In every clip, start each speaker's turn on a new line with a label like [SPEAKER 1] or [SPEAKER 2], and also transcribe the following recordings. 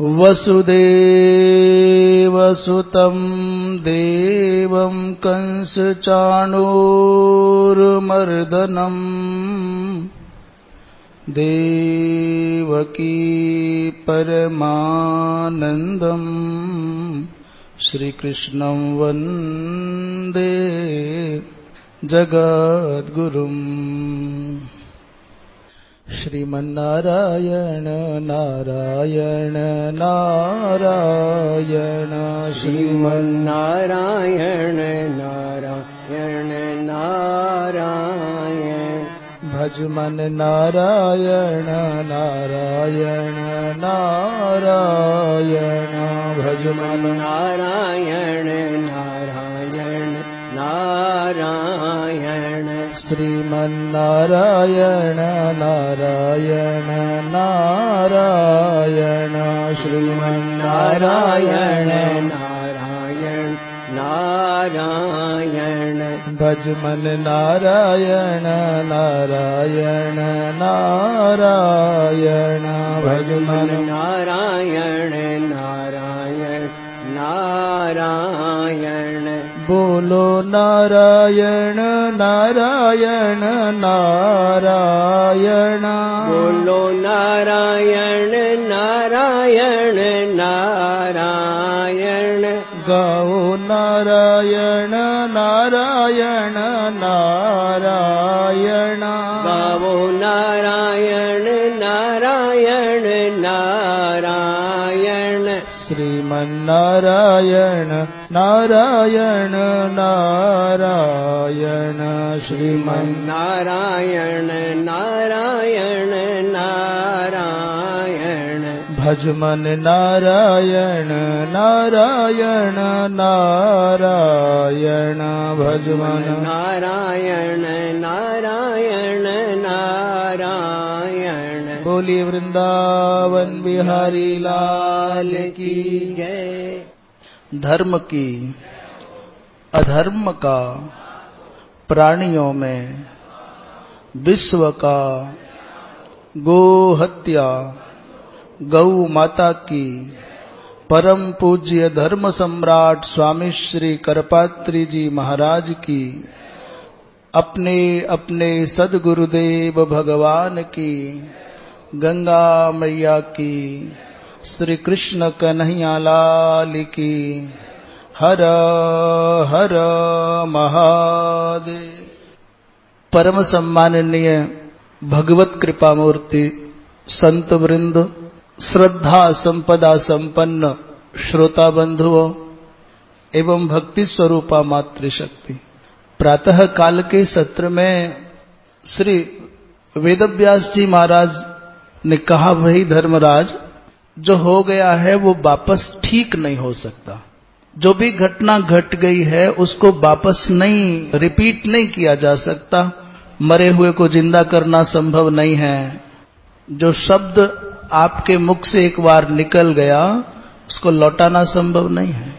[SPEAKER 1] वसुदेवसुतं देवं कंसचाणूरमर्दनं देवकी परमानन्दं श्रीकृष्णं वन्दे जगद्गुरुम्। श्रीमन्नारायण नारायण नारायण
[SPEAKER 2] श्रीमन्नारायण नारायण नारायण
[SPEAKER 1] भजमन नारायण नारायण नारायण भजमन
[SPEAKER 2] नारायण नारायण नारायण
[SPEAKER 1] श्रीमन्नारायण नारायण नारायण
[SPEAKER 2] श्रीमन्नारायण नारायण नारायण
[SPEAKER 1] भजमन नारायण नारायण नारायण भजमन
[SPEAKER 2] नारायण नारायण नारायण
[SPEAKER 1] बोलो नारायण नारायण नारायण
[SPEAKER 2] बोलो नारायण नारायण नारायण
[SPEAKER 1] गाओ नारायण नारायण नारायण
[SPEAKER 2] गाओ नारायण नारायण नारायण
[SPEAKER 1] श्रीमन्नारायण नारायण नारायण
[SPEAKER 2] श्रीमन्नारायण नारायण नारायण
[SPEAKER 1] भजमन नारायण नारायण नारायण भजमन
[SPEAKER 2] नारायण नारायण नारायण।
[SPEAKER 1] बोलिए वृंदावन बिहारी लाल की
[SPEAKER 2] जय।
[SPEAKER 1] धर्म की अधर्म का प्राणियों में विश्व का गो हत्या गौ माता की परम पूज्य धर्म सम्राट स्वामी श्री करपात्री जी महाराज की अपने अपने सद्गुरुदेव भगवान की गंगा मैया की श्री कृष्ण कन्हैया लाल की हर हर महादेव। परम सम्माननीय भगवत कृपा मूर्ति संत वृंद, श्रद्धा संपदा संपन्न श्रोता बंधुओं एवं भक्ति स्वरूपा मातृशक्ति, प्रातः काल के सत्र में श्री वेदव्यास जी महाराज ने कहा, वही धर्मराज, जो हो गया है वो वापस ठीक नहीं हो सकता। जो भी घटना घट गई है उसको वापस नहीं रिपीट नहीं किया जा सकता। मरे हुए को जिंदा करना संभव नहीं है। जो शब्द आपके मुख से एक बार निकल गया उसको लौटाना संभव नहीं है।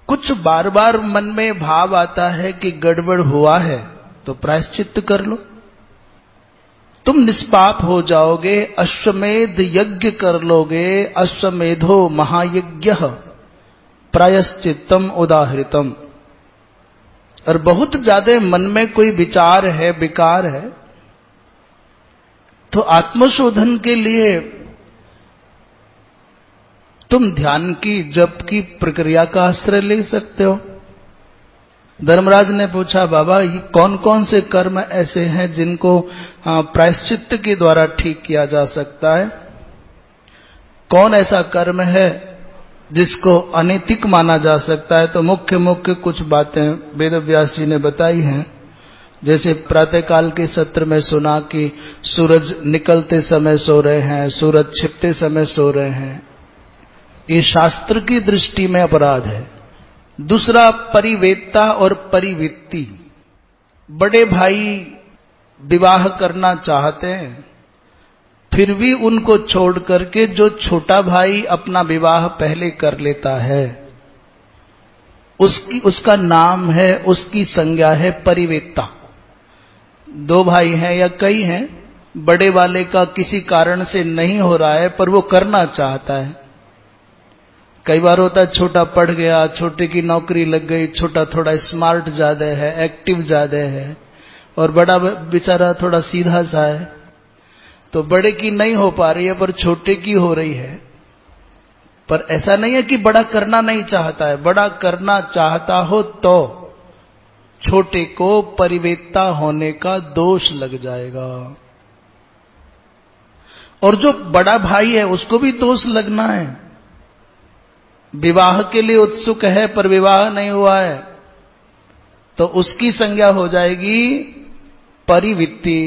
[SPEAKER 1] कुछ बार बार मन में भाव आता है कि गड़बड़ हुआ है तो प्रायश्चित्त कर लो, तुम निष्पाप हो जाओगे। अश्वमेध यज्ञ कर लोगे, अश्वमेधो महायज्ञ प्रायश्चित्तम उदाहृतम। और बहुत ज्यादा मन में कोई विचार है, विकार है, तो आत्मशोधन के लिए तुम ध्यान की जप की प्रक्रिया का आश्रय ले सकते हो। धर्मराज ने पूछा, बाबा ये कौन कौन से कर्म ऐसे हैं जिनको प्रायश्चित्त के द्वारा ठीक किया जा सकता है? कौन ऐसा कर्म है जिसको अनैतिक माना जा सकता है? तो मुख्य मुख्य कुछ बातें वेदव्यास जी ने बताई हैं। जैसे प्रातःकाल के सत्र में सुना कि सूरज निकलते समय सो रहे हैं, सूरज छिपते समय सो रहे हैं, ये शास्त्र की दृष्टि में अपराध है। दूसरा, परिवेत्ता और परिवित्ति। बड़े भाई विवाह करना चाहते हैं, फिर भी उनको छोड़ करके जो छोटा भाई अपना विवाह पहले कर लेता है उसका नाम है, उसकी संज्ञा है परिवेत्ता। दो भाई हैं या कई हैं, बड़े वाले का किसी कारण से नहीं हो रहा है पर वो करना चाहता है। कई बार होता है छोटा पढ़ गया, छोटे की नौकरी लग गई, छोटा थोड़ा स्मार्ट ज्यादा है, एक्टिव ज्यादा है, और बड़ा बेचारा थोड़ा सीधा सा है। तो बड़े की नहीं हो पा रही है पर छोटे की हो रही है। पर ऐसा नहीं है कि बड़ा करना नहीं चाहता है, बड़ा करना चाहता हो तो छोटे को परिवेत्ता होने का दोष लग जाएगा, और जो बड़ा भाई है उसको भी दोष लगना है। विवाह के लिए उत्सुक है पर विवाह नहीं हुआ है तो उसकी संज्ञा हो जाएगी परिवित्ति।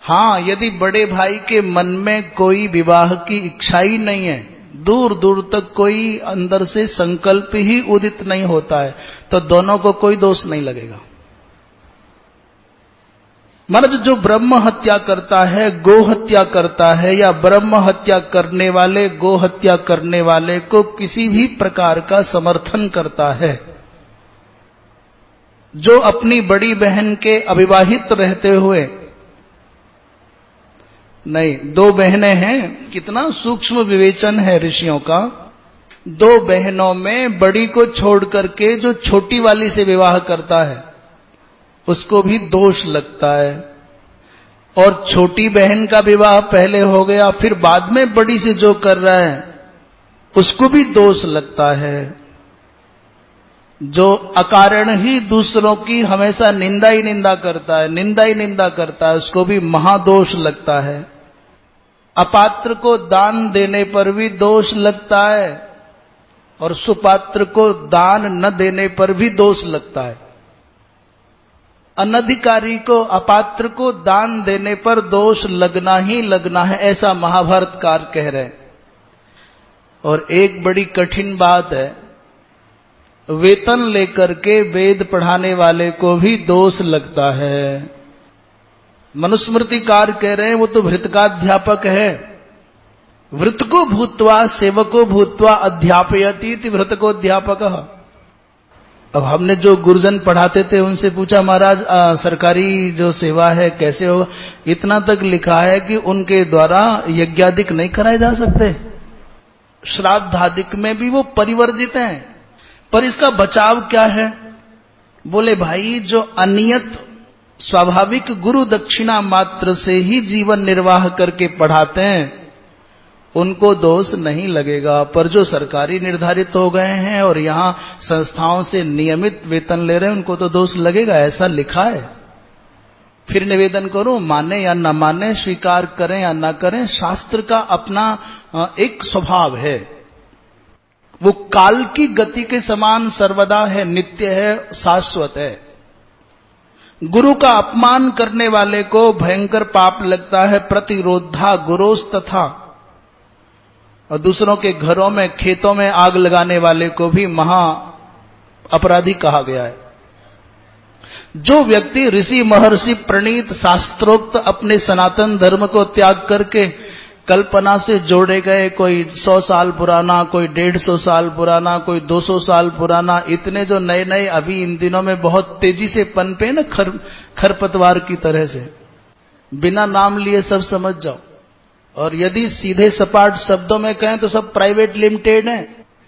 [SPEAKER 1] हां, यदि बड़े भाई के मन में कोई विवाह की इच्छा ही नहीं है, दूर दूर तक कोई अंदर से संकल्प ही उदित नहीं होता है, तो दोनों को कोई दोष नहीं लगेगा। महाराज, जो ब्रह्म हत्या करता है, गो हत्या करता है, या ब्रह्म हत्या करने वाले गो हत्या करने वाले को किसी भी प्रकार का समर्थन करता है, जो अपनी बड़ी बहन के अविवाहित रहते हुए, नहीं, दो बहनें हैं, कितना सूक्ष्म विवेचन है ऋषियों का, दो बहनों में बड़ी को छोड़ करके जो छोटी वाली से विवाह करता है उसको भी दोष लगता है, और छोटी बहन का विवाह पहले हो गया फिर बाद में बड़ी से जो कर रहा है उसको भी दोष लगता है। जो अकारण ही दूसरों की हमेशा निंदा ही निंदा करता है, निंदा ही निंदा करता है, उसको भी महादोष लगता है। अपात्र को दान देने पर भी दोष लगता है, और सुपात्र को दान न देने पर भी दोष लगता है। अनधिकारी को, अपात्र को दान देने पर दोष लगना ही लगना है, ऐसा महाभारतकार कह रहे हैं। और एक बड़ी कठिन बात है, वेतन लेकर के वेद पढ़ाने वाले को भी दोष लगता है। मनुस्मृतिकार कह रहे हैं वो तो भृतकाध्यापक है, वृतको भूत्वा सेवको भूत्वा अध्यापयति भृतकोध्यापकः। अब हमने जो गुरुजन पढ़ाते थे उनसे पूछा, महाराज सरकारी जो सेवा है कैसे होगा? इतना तक लिखा है कि उनके द्वारा यज्ञादिक नहीं कराए जा सकते, श्राद्धादिक में भी वो परिवर्जित हैं। पर इसका बचाव क्या है? बोले भाई, जो अनियत स्वाभाविक गुरु दक्षिणा मात्र से ही जीवन निर्वाह करके पढ़ाते हैं उनको दोष नहीं लगेगा, पर जो सरकारी निर्धारित हो गए हैं और यहां संस्थाओं से नियमित वेतन ले रहे हैं उनको तो दोष लगेगा, ऐसा लिखा है। फिर निवेदन करो, माने या न माने, स्वीकार करें या न करें, शास्त्र का अपना एक स्वभाव है, वो काल की गति के समान सर्वदा है, नित्य है, शाश्वत है। गुरु का अपमान करने वाले को भयंकर पाप लगता है, प्रतिरोधा गुरोस तथा, और दूसरों के घरों में खेतों में आग लगाने वाले को भी महा अपराधी कहा गया है। जो व्यक्ति ऋषि महर्षि प्रणीत शास्त्रोक्त अपने सनातन धर्म को त्याग करके कल्पना से जोड़े गए, कोई 100 साल पुराना, कोई 150 साल पुराना, कोई 200 साल पुराना, इतने जो नए नए अभी इन दिनों में बहुत तेजी से पनपे ना, खरपतवार की तरह से, बिना नाम लिए सब समझ जाओ। और यदि सीधे सपाट शब्दों में कहें तो सब प्राइवेट लिमिटेड है।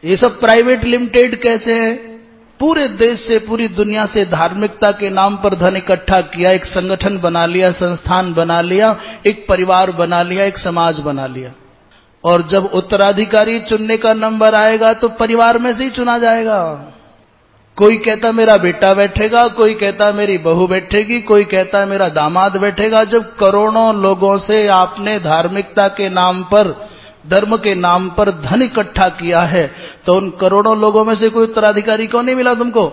[SPEAKER 1] ये सब प्राइवेट लिमिटेड कैसे है? पूरे देश से, पूरी दुनिया से धार्मिकता के नाम पर धन इकट्ठा किया, एक संगठन बना लिया, संस्थान बना लिया, एक परिवार बना लिया, एक समाज बना लिया, और जब उत्तराधिकारी चुनने का नंबर आएगा तो परिवार में से ही चुना जाएगा। कोई कहता मेरा बेटा बैठेगा, कोई कहता मेरी बहू बैठेगी, कोई कहता मेरा दामाद बैठेगा। जब करोड़ों लोगों से आपने धार्मिकता के नाम पर, धर्म के नाम पर धन इकट्ठा किया है, तो उन करोड़ों लोगों में से कोई उत्तराधिकारी क्यों नहीं मिला तुमको?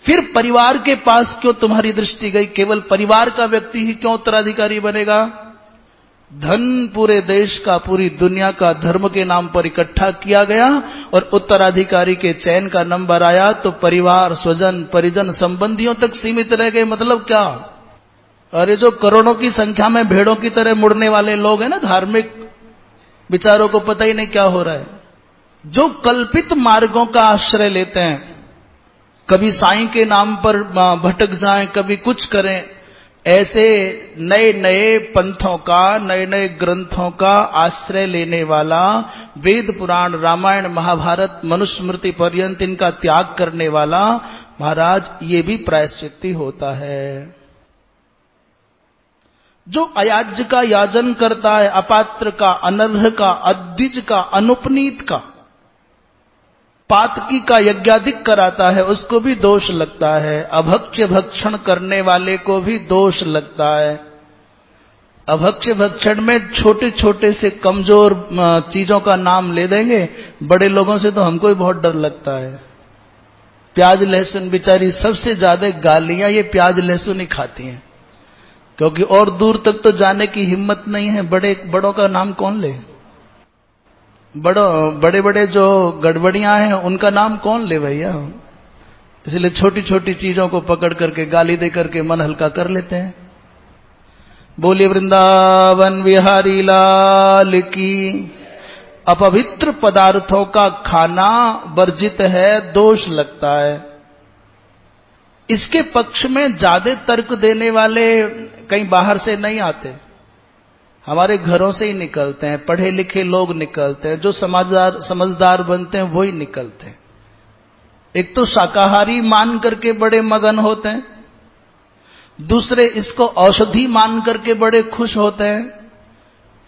[SPEAKER 1] फिर परिवार के पास क्यों तुम्हारी दृष्टि गई? केवल परिवार का व्यक्ति ही क्यों उत्तराधिकारी बनेगा? धन पूरे देश का, पूरी दुनिया का धर्म के नाम पर इकट्ठा किया गया, और उत्तराधिकारी के चयन का नंबर आया तो परिवार, स्वजन, परिजन, संबंधियों तक सीमित रह गए। मतलब क्या? अरे जो करोड़ों की संख्या में भेड़ों की तरह मुड़ने वाले लोग हैं ना, धार्मिक, बेचारों को पता ही नहीं क्या हो रहा है। जो कल्पित मार्गों का आश्रय लेते हैं, कभी साईं के नाम पर भटक जाएं, कभी कुछ करें, ऐसे नए नए पंथों का, नए नए ग्रंथों का आश्रय लेने वाला, वेद पुराण रामायण महाभारत मनुस्मृति पर्यंत इनका त्याग करने वाला, महाराज ये भी प्रायश्चित्त होता है। जो अयाज्य का याजन करता है, अपात्र का, अनर्ह का, अद्विज का, अनुपनीत का, पातकी का यज्ञाधिक कराता है, उसको भी दोष लगता है। अभक्ष्य भक्षण करने वाले को भी दोष लगता है। अभक्ष्य भक्षण में छोटे छोटे से कमजोर चीजों का नाम ले देंगे, बड़े लोगों से तो हमको ही बहुत डर लगता है। प्याज लहसुन, बेचारी सबसे ज्यादा गालियां ये प्याज लहसुन ही खाती हैं, क्योंकि और दूर तक तो जाने की हिम्मत नहीं है। बड़ों का नाम कौन ले? बड़े बड़े जो गड़बड़ियां हैं उनका नाम कौन ले भैया? इसलिए छोटी छोटी चीजों को पकड़ करके गाली दे करके मन हल्का कर लेते हैं। बोलिए वृंदावन बिहारी लाल की। अपवित्र पदार्थों का खाना वर्जित है, दोष लगता है। इसके पक्ष में ज्यादा तर्क देने वाले कहीं बाहर से नहीं आते, हमारे घरों से ही निकलते हैं। पढ़े लिखे लोग निकलते हैं, जो समझदार बनते हैं वही निकलते हैं। एक तो शाकाहारी मान करके बड़े मगन होते हैं, दूसरे इसको औषधि मान करके बड़े खुश होते हैं।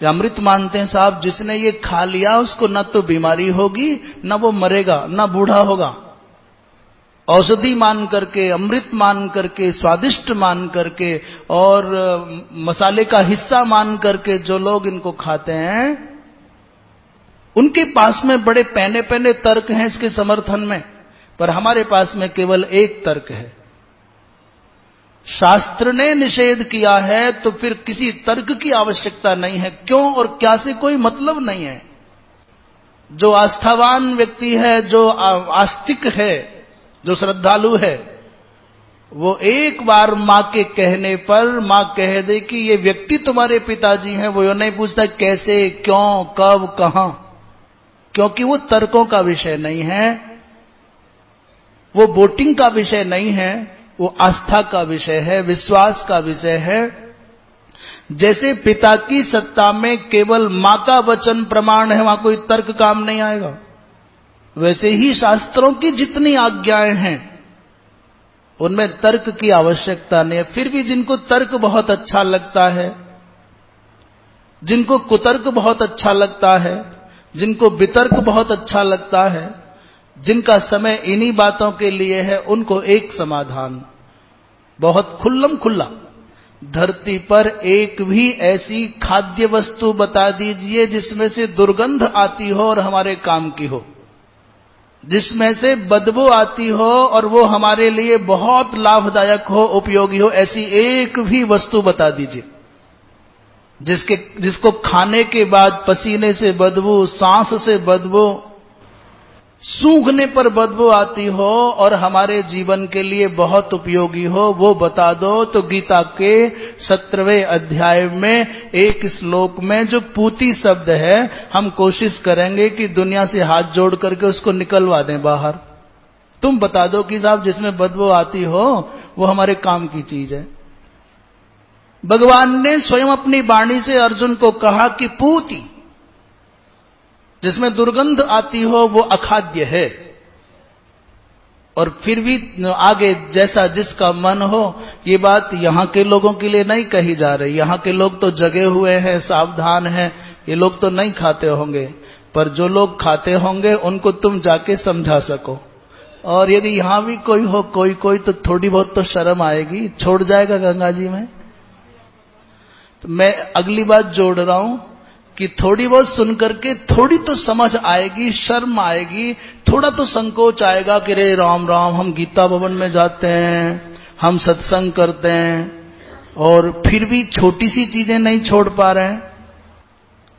[SPEAKER 1] ये अमृत मानते हैं साहब, जिसने ये खा लिया उसको न तो बीमारी होगी, न वो मरेगा, न बूढ़ा होगा। औषधि मान करके, अमृत मान करके, स्वादिष्ट मान करके और मसाले का हिस्सा मान करके जो लोग इनको खाते हैं, उनके पास में बड़े पहने पहने तर्क हैं इसके समर्थन में। पर हमारे पास में केवल एक तर्क है। शास्त्र ने निषेध किया है तो फिर किसी तर्क की आवश्यकता नहीं है। क्यों और क्या से कोई मतलब नहीं है। जो आस्थावान व्यक्ति है, जो आस्तिक है, जो श्रद्धालु है, वो एक बार मां के कहने पर मां कह दे कि ये व्यक्ति तुम्हारे पिताजी हैं, वो ये नहीं पूछता कैसे, क्यों, कब, कहां, क्योंकि वो तर्कों का विषय नहीं है, वो वोटिंग का विषय नहीं है, वो आस्था का विषय है, विश्वास का विषय है। जैसे पिता की सत्ता में केवल मां का वचन प्रमाण है, वहां कोई तर्क काम नहीं आएगा, वैसे ही शास्त्रों की जितनी आज्ञाएं हैं उनमें तर्क की आवश्यकता नहीं है। फिर भी जिनको तर्क बहुत अच्छा लगता है, जिनको कुतर्क बहुत अच्छा लगता है, जिनको वितर्क बहुत अच्छा लगता है, जिनका समय इन्हीं बातों के लिए है, उनको एक समाधान, बहुत खुल्लम खुल्ला, धरती पर एक भी ऐसी खाद्य वस्तु बता दीजिए जिसमें से दुर्गंध आती हो और हमारे काम की हो, जिसमें से बदबू आती हो और वो हमारे लिए बहुत लाभदायक हो, उपयोगी हो। ऐसी एक भी वस्तु बता दीजिए जिसको खाने के बाद पसीने से बदबू, सांस से बदबू, सूंघने पर बदबू आती हो और हमारे जीवन के लिए बहुत उपयोगी हो, वो बता दो। तो गीता के 17वें अध्याय में एक श्लोक में जो पूती शब्द है, हम कोशिश करेंगे कि दुनिया से हाथ जोड़ करके उसको निकलवा दें बाहर। तुम बता दो कि साहब जिसमें बदबू आती हो वो हमारे काम की चीज है। भगवान ने स्वयं अपनी वाणी से अर्जुन को कहा कि पूती, जिसमें दुर्गंध आती हो वो अखाद्य है। और फिर भी आगे जैसा जिसका मन हो, ये बात यहां के लोगों के लिए नहीं कही जा रही। यहां के लोग तो जगे हुए हैं, सावधान हैं, ये लोग तो नहीं खाते होंगे, पर जो लोग खाते होंगे उनको तुम जाके समझा सको। और यदि यहां भी कोई हो, कोई तो थोड़ी बहुत तो शर्म आएगी, छोड़ जाएगा गंगा जी में। तो मैं अगली बात जोड़ रहा हूं कि थोड़ी बहुत सुन करके थोड़ी तो समझ आएगी, शर्म आएगी, थोड़ा तो संकोच आएगा कि रे राम राम, हम गीता भवन में जाते हैं, हम सत्संग करते हैं और फिर भी छोटी सी चीजें नहीं छोड़ पा रहे हैं।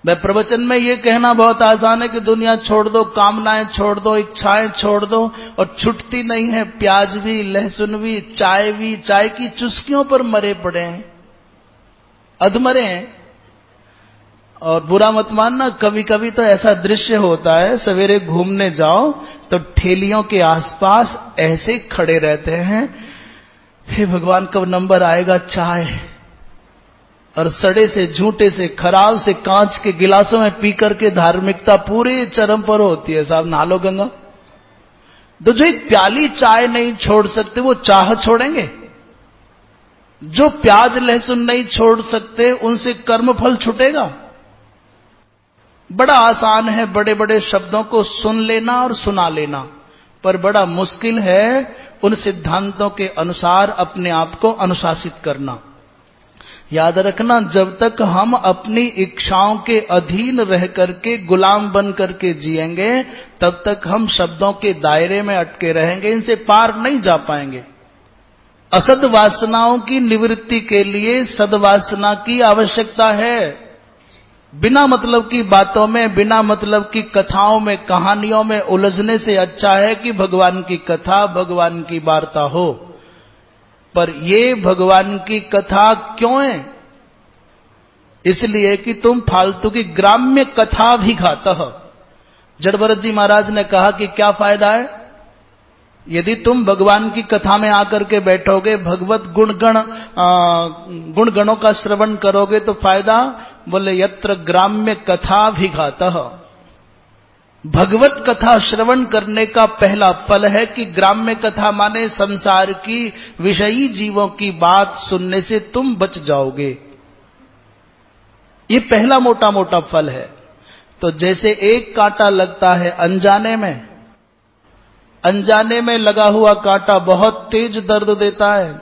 [SPEAKER 1] मैं प्रवचन में ये कहना बहुत आसान है कि दुनिया छोड़ दो, कामनाएं छोड़ दो, इच्छाएं छोड़ दो, और छुटती नहीं है। प्याज भी, लहसुन भी, चाय की चुस्कियों पर मरे पड़े हैं, अधमरे हैं। और बुरा मत मानना, कभी कभी तो ऐसा दृश्य होता है, सवेरे घूमने जाओ तो ठेलियों के आसपास ऐसे खड़े रहते हैं हे भगवान, कब नंबर आएगा चाय और सड़े से, झूठे से, खराब से कांच के गिलासों में पी करके धार्मिकता पूरे चरम पर होती है। साहब नहा लो गंगा। तो जो एक प्याली चाय नहीं छोड़ सकते वो चाह छोड़ेंगे? जो प्याज लहसुन नहीं छोड़ सकते उनसे कर्मफल छूटेगा? बड़ा आसान है बड़े बड़े शब्दों को सुन लेना और सुना लेना, पर बड़ा मुश्किल है उन सिद्धांतों के अनुसार अपने आप को अनुशासित करना। याद रखना, जब तक हम अपनी इच्छाओं के अधीन रह करके, गुलाम बन करके जिएंगे, तब तक हम शब्दों के दायरे में अटके रहेंगे, इनसे पार नहीं जा पाएंगे। असद वासनाओं की निवृत्ति के लिए सद्वासना की आवश्यकता है। बिना मतलब की बातों में, बिना मतलब की कथाओं में, कहानियों में उलझने से अच्छा है कि भगवान की कथा, भगवान की वार्ता हो। पर ये भगवान की कथा क्यों है? इसलिए कि तुम फालतू की ग्राम्य कथा भी गाता हो। जड़भरत जी महाराज ने कहा कि क्या फायदा है यदि तुम भगवान की कथा में आकर के बैठोगे, भगवत गुणगणों का श्रवण करोगे तो फायदा? बोले यत्र ग्राम्य कथा भी गाता हो। भगवत कथा श्रवण करने का पहला फल है कि ग्राम्य कथा माने संसार की विषयी जीवों की बात सुनने से तुम बच जाओगे। ये पहला मोटा मोटा फल है। तो जैसे एक कांटा लगता है अनजाने में लगा हुआ कांटा बहुत तेज दर्द देता है,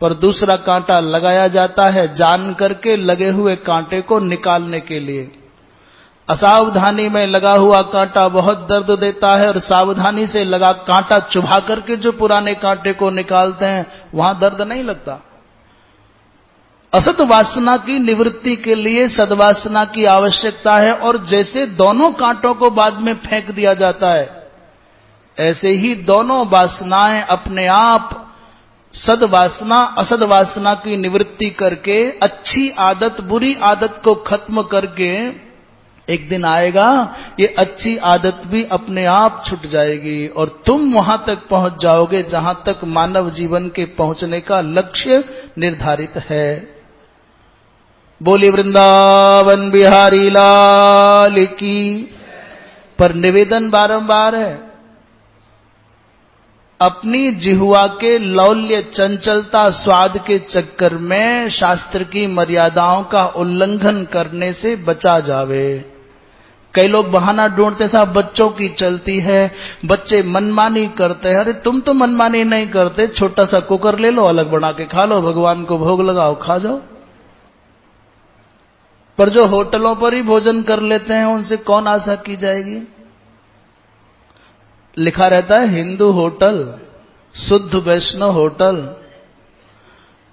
[SPEAKER 1] पर दूसरा कांटा लगाया जाता है जान करके लगे हुए कांटे को निकालने के लिए। असावधानी में लगा हुआ कांटा बहुत दर्द देता है, और सावधानी से लगा कांटा चुभा करके जो पुराने कांटे को निकालते हैं वहां दर्द नहीं लगता। असत वासना की निवृत्ति के लिए सद्वासना की आवश्यकता है, और जैसे दोनों कांटों को बाद में फेंक दिया जाता है, ऐसे ही दोनों वासनाएं अपने आप सद्वासना असद्वासना की निवृत्ति करके, अच्छी आदत बुरी आदत को खत्म करके, एक दिन आएगा ये अच्छी आदत भी अपने आप छूट जाएगी और तुम वहां तक पहुंच जाओगे जहां तक मानव जीवन के पहुंचने का लक्ष्य निर्धारित है। बोली वृंदावन बिहारी लाल की। पर निवेदन बारंबार है, अपनी जिह्वा के लौल्य चंचलता स्वाद के चक्कर में शास्त्र की मर्यादाओं का उल्लंघन करने से बचा जावे। कई लोग बहाना ढूंढते, साहब बच्चों की चलती है, बच्चे मनमानी करते हैं। अरे तुम तो मनमानी नहीं करते, छोटा सा कुकर ले लो, अलग बना के खा लो, भगवान को भोग लगाओ, खा जाओ। पर जो होटलों पर ही भोजन कर लेते हैं उनसे कौन आशा की जाएगी? लिखा रहता है हिंदू होटल, शुद्ध वैष्णव होटल,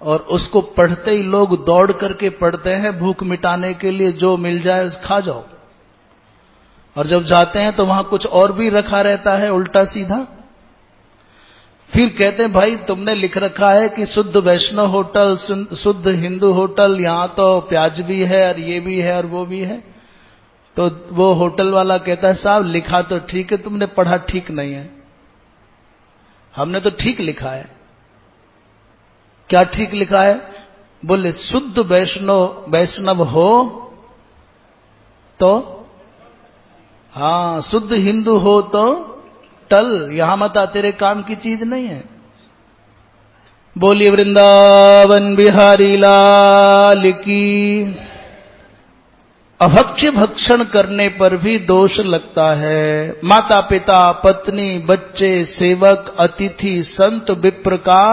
[SPEAKER 1] और उसको पढ़ते ही लोग दौड़ करके पढ़ते हैं भूख मिटाने के लिए, जो मिल जाए खा जाओ। और जब जाते हैं तो वहां कुछ और भी रखा रहता है उल्टा सीधा। फिर कहते हैं भाई तुमने लिख रखा है कि शुद्ध वैष्णव होटल, शुद्ध हिंदू होटल, यहां तो प्याज भी है और ये भी है और वो भी है। तो वो होटल वाला कहता है साहब लिखा तो ठीक है, तुमने पढ़ा ठीक नहीं है। हमने तो ठीक लिखा है। क्या ठीक लिखा है? बोले शुद्ध वैष्णव हो तो, हाँ शुद्ध हिंदू हो तो टल, यहां मत आ, तेरे काम की चीज नहीं है। बोलिए वृंदावन बिहारी लाल की। अभक्ष्य भक्षण करने पर भी दोष लगता है। माता पिता, पत्नी, बच्चे, सेवक, अतिथि, संत, विप्र का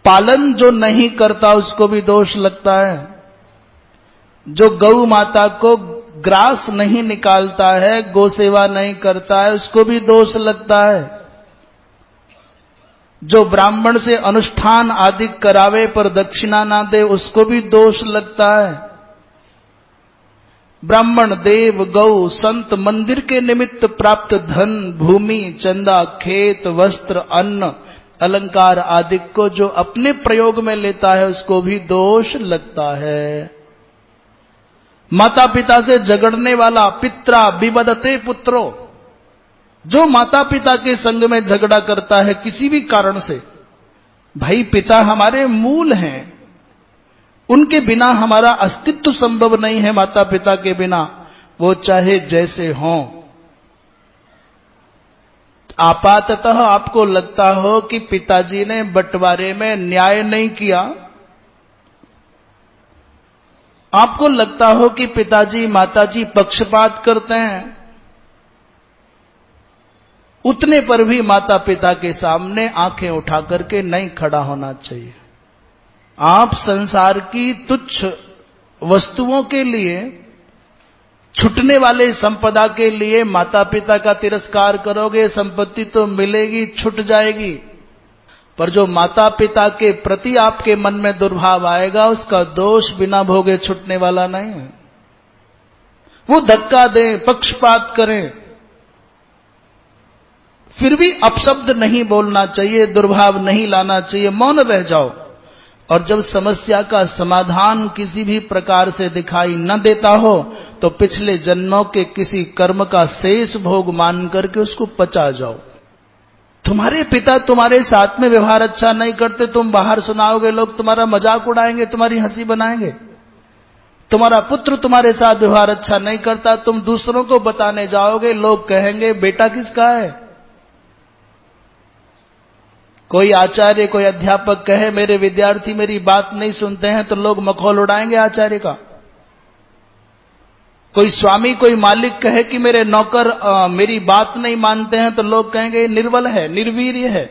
[SPEAKER 1] पालन जो नहीं करता उसको भी दोष लगता है। जो गौ माता को ग्रास नहीं निकालता है, गौ सेवा नहीं करता है, उसको भी दोष लगता है। जो ब्राह्मण से अनुष्ठान आदि करावे पर दक्षिणा ना दे, उसको भी दोष लगता है। ब्राह्मण, देव, गौ, संत, मंदिर के निमित्त प्राप्त धन, भूमि, चंदा, खेत, वस्त्र, अन्न, अलंकार आदि को जो अपने प्रयोग में लेता है उसको भी दोष लगता है। माता पिता से झगड़ने वाला, पित्रा विवदते पुत्रो, जो माता पिता के संग में झगड़ा करता है किसी भी कारण से, भाई पिता हमारे मूल हैं, उनके बिना हमारा अस्तित्व संभव नहीं है। माता पिता के बिना वो चाहे जैसे हों। आपाततः आपको लगता हो कि पिताजी ने बंटवारे में न्याय नहीं किया, आपको लगता हो कि पिताजी माताजी पक्षपात करते हैं, उतने पर भी माता पिता के सामने आंखें उठा करके नहीं खड़ा होना चाहिए। आप संसार की तुच्छ वस्तुओं के लिए, छुटने वाले संपदा के लिए माता पिता का तिरस्कार करोगे, संपत्ति तो मिलेगी, छुट जाएगी, पर जो माता पिता के प्रति आपके मन में दुर्भाव आएगा उसका दोष बिना भोगे छुटने वाला नहीं है। वो धक्का दें, पक्षपात करें, फिर भी अपशब्द नहीं बोलना चाहिए, दुर्भाव नहीं लाना चाहिए, मौन रह जाओ। और जब समस्या का समाधान किसी भी प्रकार से दिखाई न देता हो तो पिछले जन्मों के किसी कर्म का शेष भोग मान करके उसको पचा जाओ। तुम्हारे पिता तुम्हारे साथ में व्यवहार अच्छा नहीं करते, तुम बाहर सुनाओगे, लोग तुम्हारा मजाक उड़ाएंगे, तुम्हारी हंसी बनाएंगे। तुम्हारा पुत्र तुम्हारे साथ व्यवहार अच्छा नहीं करता, तुम दूसरों को बताने जाओगे, लोग कहेंगे बेटा किसका है। कोई आचार्य, कोई अध्यापक कहे मेरे विद्यार्थी मेरी बात नहीं सुनते हैं, तो लोग मखौल उड़ाएंगे आचार्य का। कोई स्वामी, कोई मालिक कहे कि मेरे नौकर मेरी बात नहीं मानते हैं, तो लोग कहेंगे निर्बल है, निर्वीर्य है।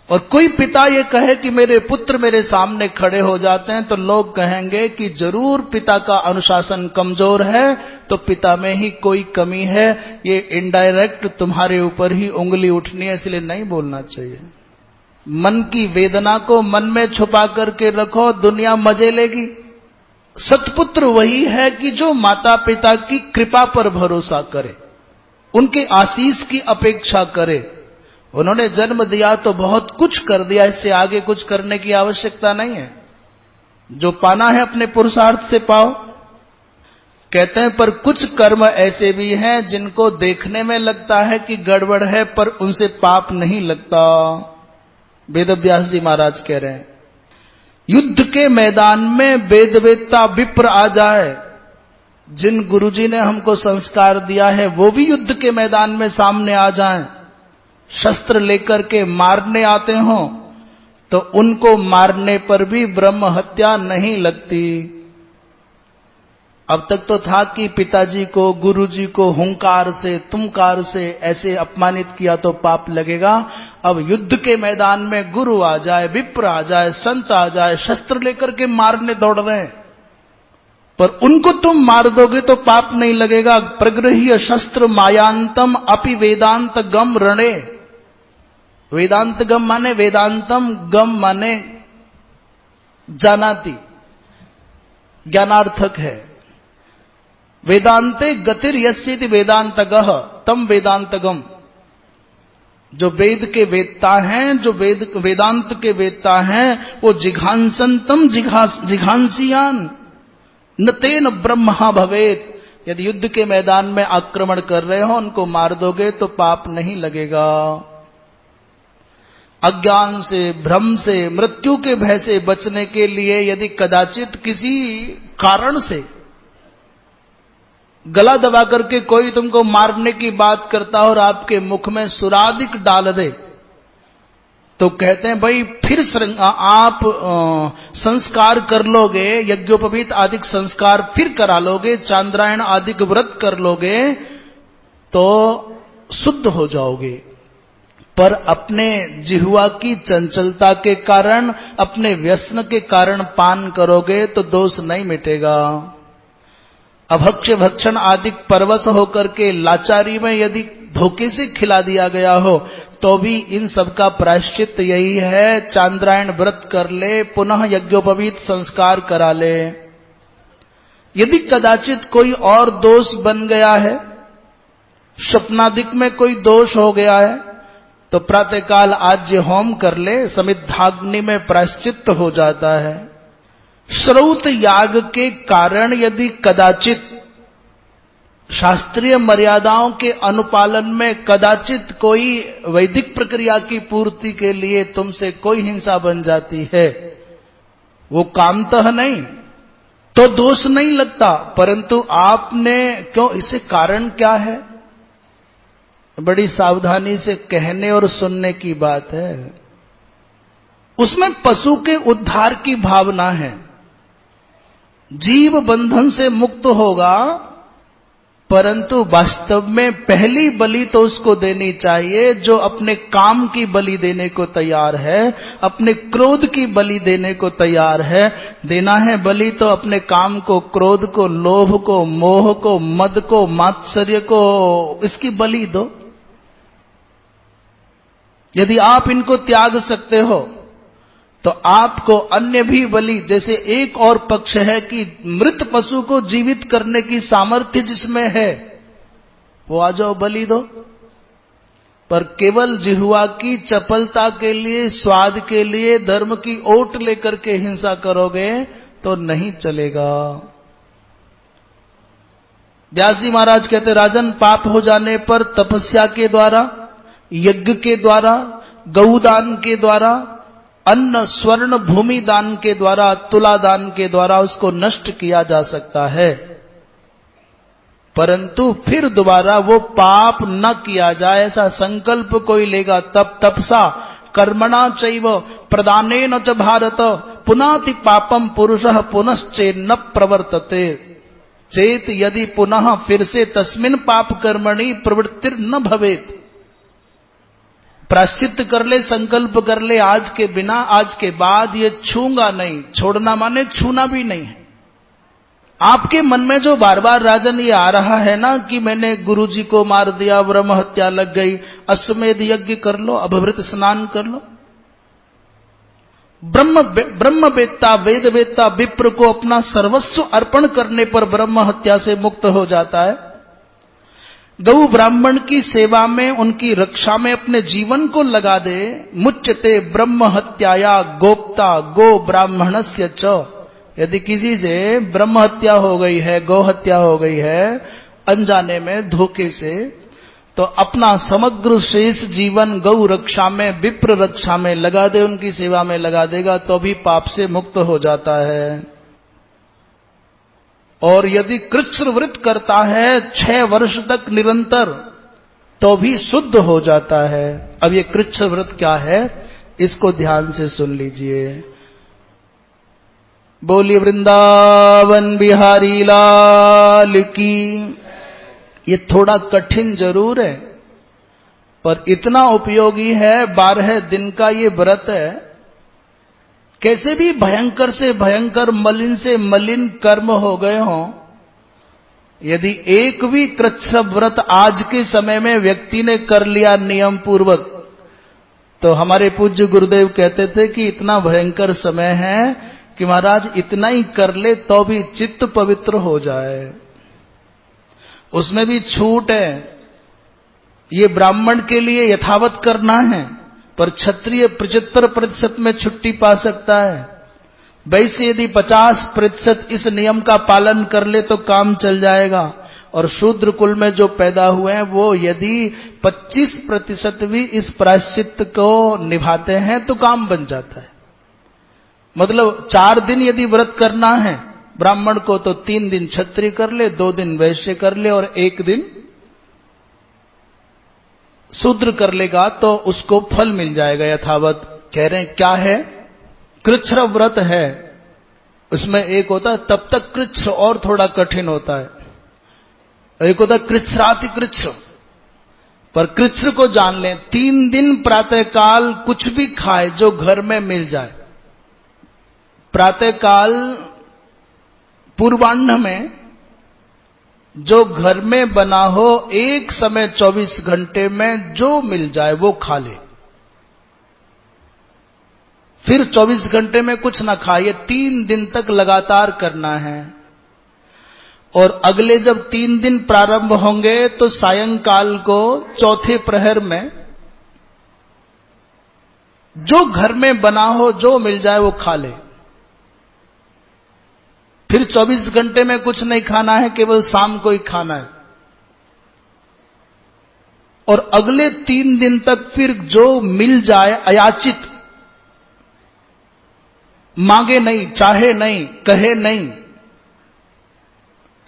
[SPEAKER 1] और कोई पिता ये कहे कि मेरे पुत्र मेरे सामने खड़े हो जाते हैं, तो लोग कहेंगे कि जरूर पिता का अनुशासन कमजोर है, तो पिता में ही कोई कमी है। ये इनडायरेक्ट तुम्हारे ऊपर ही उंगली उठनी है, इसलिए नहीं बोलना चाहिए। मन की वेदना को मन में छुपा करके रखो, दुनिया मजे लेगी। सत्पुत्र वही है कि जो माता पिता की कृपा पर भरोसा करे, उनके आशीष की अपेक्षा करे। उन्होंने जन्म दिया तो बहुत कुछ कर दिया, इससे आगे कुछ करने की आवश्यकता नहीं है। जो पाना है अपने पुरुषार्थ से पाओ। कहते हैं पर कुछ कर्म ऐसे भी हैं जिनको देखने में लगता है कि गड़बड़ है, पर उनसे पाप नहीं लगता। वेदव्यास जी महाराज कह रहे हैं, युद्ध के मैदान में वेदवेत्ता विप्र आ जाए, जिन गुरुजी ने हमको संस्कार दिया है वो भी युद्ध के मैदान में सामने आ जाएं, शस्त्र लेकर के मारने आते हों, तो उनको मारने पर भी ब्रह्म हत्या नहीं लगती। अब तक तो था कि पिताजी को, गुरुजी को हुंकार से, तुमकार से ऐसे अपमानित किया तो पाप लगेगा। अब युद्ध के मैदान में गुरु आ जाए, विप्र आ जाए, संत आ जाए, शस्त्र लेकर के मारने दौड़ रहे हैं, पर उनको तुम मार दोगे तो पाप नहीं लगेगा। प्रगृह्य शस्त्र मायांतम अपि वेदांत गम रणे। वेदांत गम माने वेदांतम, गम माने जानाति, ज्ञानार्थक है। वेदांते गतिर यस्येति वेदांतगः तम वेदांतगम। जो वेद के वेदता हैं, जो वेदांत के वेदता हैं, वो जिघांसंतम जिघांसियान न तेन ब्रह्मा भवेत। यदि युद्ध के मैदान में आक्रमण कर रहे हो, उनको मार दोगे तो पाप नहीं लगेगा। अज्ञान से, भ्रम से, मृत्यु के भय से बचने के लिए यदि कदाचित किसी कारण से गला दबा करके कोई तुमको मारने की बात करता और आपके मुख में सुरादिक डाल दे, तो कहते हैं भाई फिर आप संस्कार कर लोगे, यज्ञोपवीत आदि संस्कार फिर करा लोगे, चांद्रायण आदि व्रत कर लोगे तो शुद्ध हो जाओगे। पर अपने जिह्वा की चंचलता के कारण, अपने व्यसन के कारण पान करोगे तो दोष नहीं मिटेगा। अभक्ष्य भक्षण आदि परवश होकर के लाचारी में यदि धोखे से खिला दिया गया हो तो भी इन सब का प्रायश्चित यही है, चांद्रायण व्रत कर ले, पुनः यज्ञोपवीत संस्कार करा ले। यदि कदाचित कोई और दोष बन गया है, स्वप्नादिक में कोई दोष हो गया है, तो प्रातःकाल आज्य होम कर ले, समिद्धाग्नि में प्रायश्चित हो जाता है। श्रौत याग के कारण यदि कदाचित शास्त्रीय मर्यादाओं के अनुपालन में कदाचित कोई वैदिक प्रक्रिया की पूर्ति के लिए तुमसे कोई हिंसा बन जाती है, वो कामतः नहीं तो दोष नहीं लगता, परंतु आपने क्यों, इसे कारण क्या है? बड़ी सावधानी से कहने और सुनने की बात है। उसमें पशु के उद्धार की भावना है, जीव बंधन से मुक्त होगा, परंतु वास्तव में पहली बलि तो उसको देनी चाहिए जो अपने काम की बलि देने को तैयार है, अपने क्रोध की बलि देने को तैयार है। देना है बलि तो अपने काम को, क्रोध को, लोभ को, मोह को, मद को, मात्सर्य को, इसकी बलि दो। यदि आप इनको त्याग सकते हो तो आपको अन्य भी बलि, जैसे एक और पक्ष है कि मृत पशु को जीवित करने की सामर्थ्य जिसमें है वो आ जाओ बलि दो। पर केवल जिह्वा की चपलता के लिए, स्वाद के लिए, धर्म की ओट लेकर के हिंसा करोगे तो नहीं चलेगा। व्यास जी महाराज कहते, राजन पाप हो जाने पर तपस्या के द्वारा, यज्ञ के द्वारा, गौदान के द्वारा, अन्न स्वर्ण भूमि दान के द्वारा, तुला दान के द्वारा उसको नष्ट किया जा सकता है, परंतु फिर दोबारा वो पाप न किया जाए ऐसा संकल्प कोई लेगा तब तपसा कर्मणा चैव प्रदानेन च भारत पुनाति पापम पुरुषः पुनश्चेन्न प्रवर्तते चेत यदि पुनः फिर से तस्मिन पाप कर्मणि प्रवृत्तिर न भवेत। प्राश्चित्त कर ले, संकल्प कर ले, आज के बिना, आज के बाद ये छूंगा नहीं। छोड़ना माने छूना भी नहीं है। आपके मन में जो बार बार राजन ये आ रहा है ना कि मैंने गुरुजी को मार दिया, ब्रह्म हत्या लग गई, अश्वमेध यज्ञ कर लो, अभवृत स्नान कर लो। ब्रह्म वेत्ता, वेद वेत्ता विप्र को अपना सर्वस्व अर्पण करने पर ब्रह्म हत्या से मुक्त हो जाता है। गौ ब्राह्मण की सेवा में, उनकी रक्षा में अपने जीवन को लगा दे। मुच्यते ब्रह्म हत्याया गोप्ता गो ब्राह्मणस्य च। यदि किसी से ब्रह्म हत्या हो गई है, गौ हत्या हो गई है अनजाने में, धोखे से, तो अपना समग्र शेष जीवन गौ रक्षा में, विप्र रक्षा में लगा दे, उनकी सेवा में लगा देगा तो भी पाप से मुक्त हो जाता है। और यदि कृच्छ्र व्रत करता है 6 वर्ष तक निरंतर तो भी शुद्ध हो जाता है। अब ये कृच्छ्र व्रत क्या है, इसको ध्यान से सुन लीजिए। बोलिए वृंदावन बिहारी लाल की। ये थोड़ा कठिन जरूर है पर इतना उपयोगी है। 12 दिन का ये व्रत है। कैसे भी भयंकर से भयंकर, मलिन से मलिन कर्म हो गए हों, यदि एक भी कृच्छ्र व्रत आज के समय में व्यक्ति ने कर लिया नियम पूर्वक, तो हमारे पूज्य गुरुदेव कहते थे कि इतना भयंकर समय है कि महाराज इतना ही कर ले तो भी चित्त पवित्र हो जाए। उसमें भी छूट है। ये ब्राह्मण के लिए यथावत करना है, पर क्षत्रिय 75% में छुट्टी पा सकता है। वैसे यदि 50% इस नियम का पालन कर ले तो काम चल जाएगा। और शूद्र कुल में जो पैदा हुए हैं वो यदि 25% भी इस प्रायश्चित्त को निभाते हैं तो काम बन जाता है। मतलब 4 दिन यदि व्रत करना है ब्राह्मण को तो 3 दिन क्षत्रिय कर ले, 2 दिन वैश्य कर ले और 1 दिन शूद्र कर लेगा तो उसको फल मिल जाएगा यथावत। कह रहे हैं क्या है, कृच्छ्र व्रत है। उसमें एक होता है तब तक कृच्छ और थोड़ा कठिन होता है, एक होता है कृच्छ्राति कृच्छ। पर कृच्छ को जान लें, 3 दिन प्रातःकाल कुछ भी खाए जो घर में मिल जाए। प्रातःकाल पूर्वाह्न में जो घर में बना हो, एक समय 24 घंटे में जो मिल जाए वो खा ले। फिर 24 घंटे में कुछ ना खाए। 3 दिन तक लगातार करना है। और अगले जब 3 दिन प्रारंभ होंगे तो सायंकाल को चौथे प्रहर में जो घर में बना हो, जो मिल जाए वो खा ले। फिर 24 घंटे में कुछ नहीं खाना है, केवल शाम को ही खाना है। और अगले 3 दिन तक फिर जो मिल जाए अयाचित, मांगे नहीं, चाहे नहीं, कहे नहीं,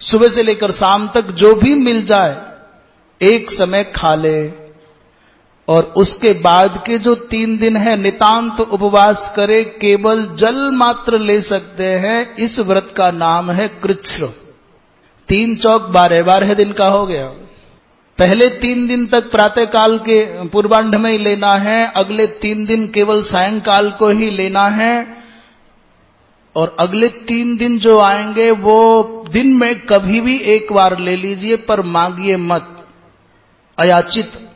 [SPEAKER 1] सुबह से लेकर शाम तक जो भी मिल जाए एक समय खा ले। और उसके बाद के जो 3 दिन है नितांत उपवास करे, केवल जल मात्र ले सकते हैं। इस व्रत का नाम है कृच्छ्र। 3 चौक 12 दिन का हो गया। पहले 3 दिन तक प्रातः काल के पूर्वांध में ही लेना है, अगले 3 दिन केवल सायंकाल को ही लेना है, और अगले 3 दिन जो आएंगे वो दिन में कभी भी एक बार ले लीजिए, पर मांगिए मत, अयाचित।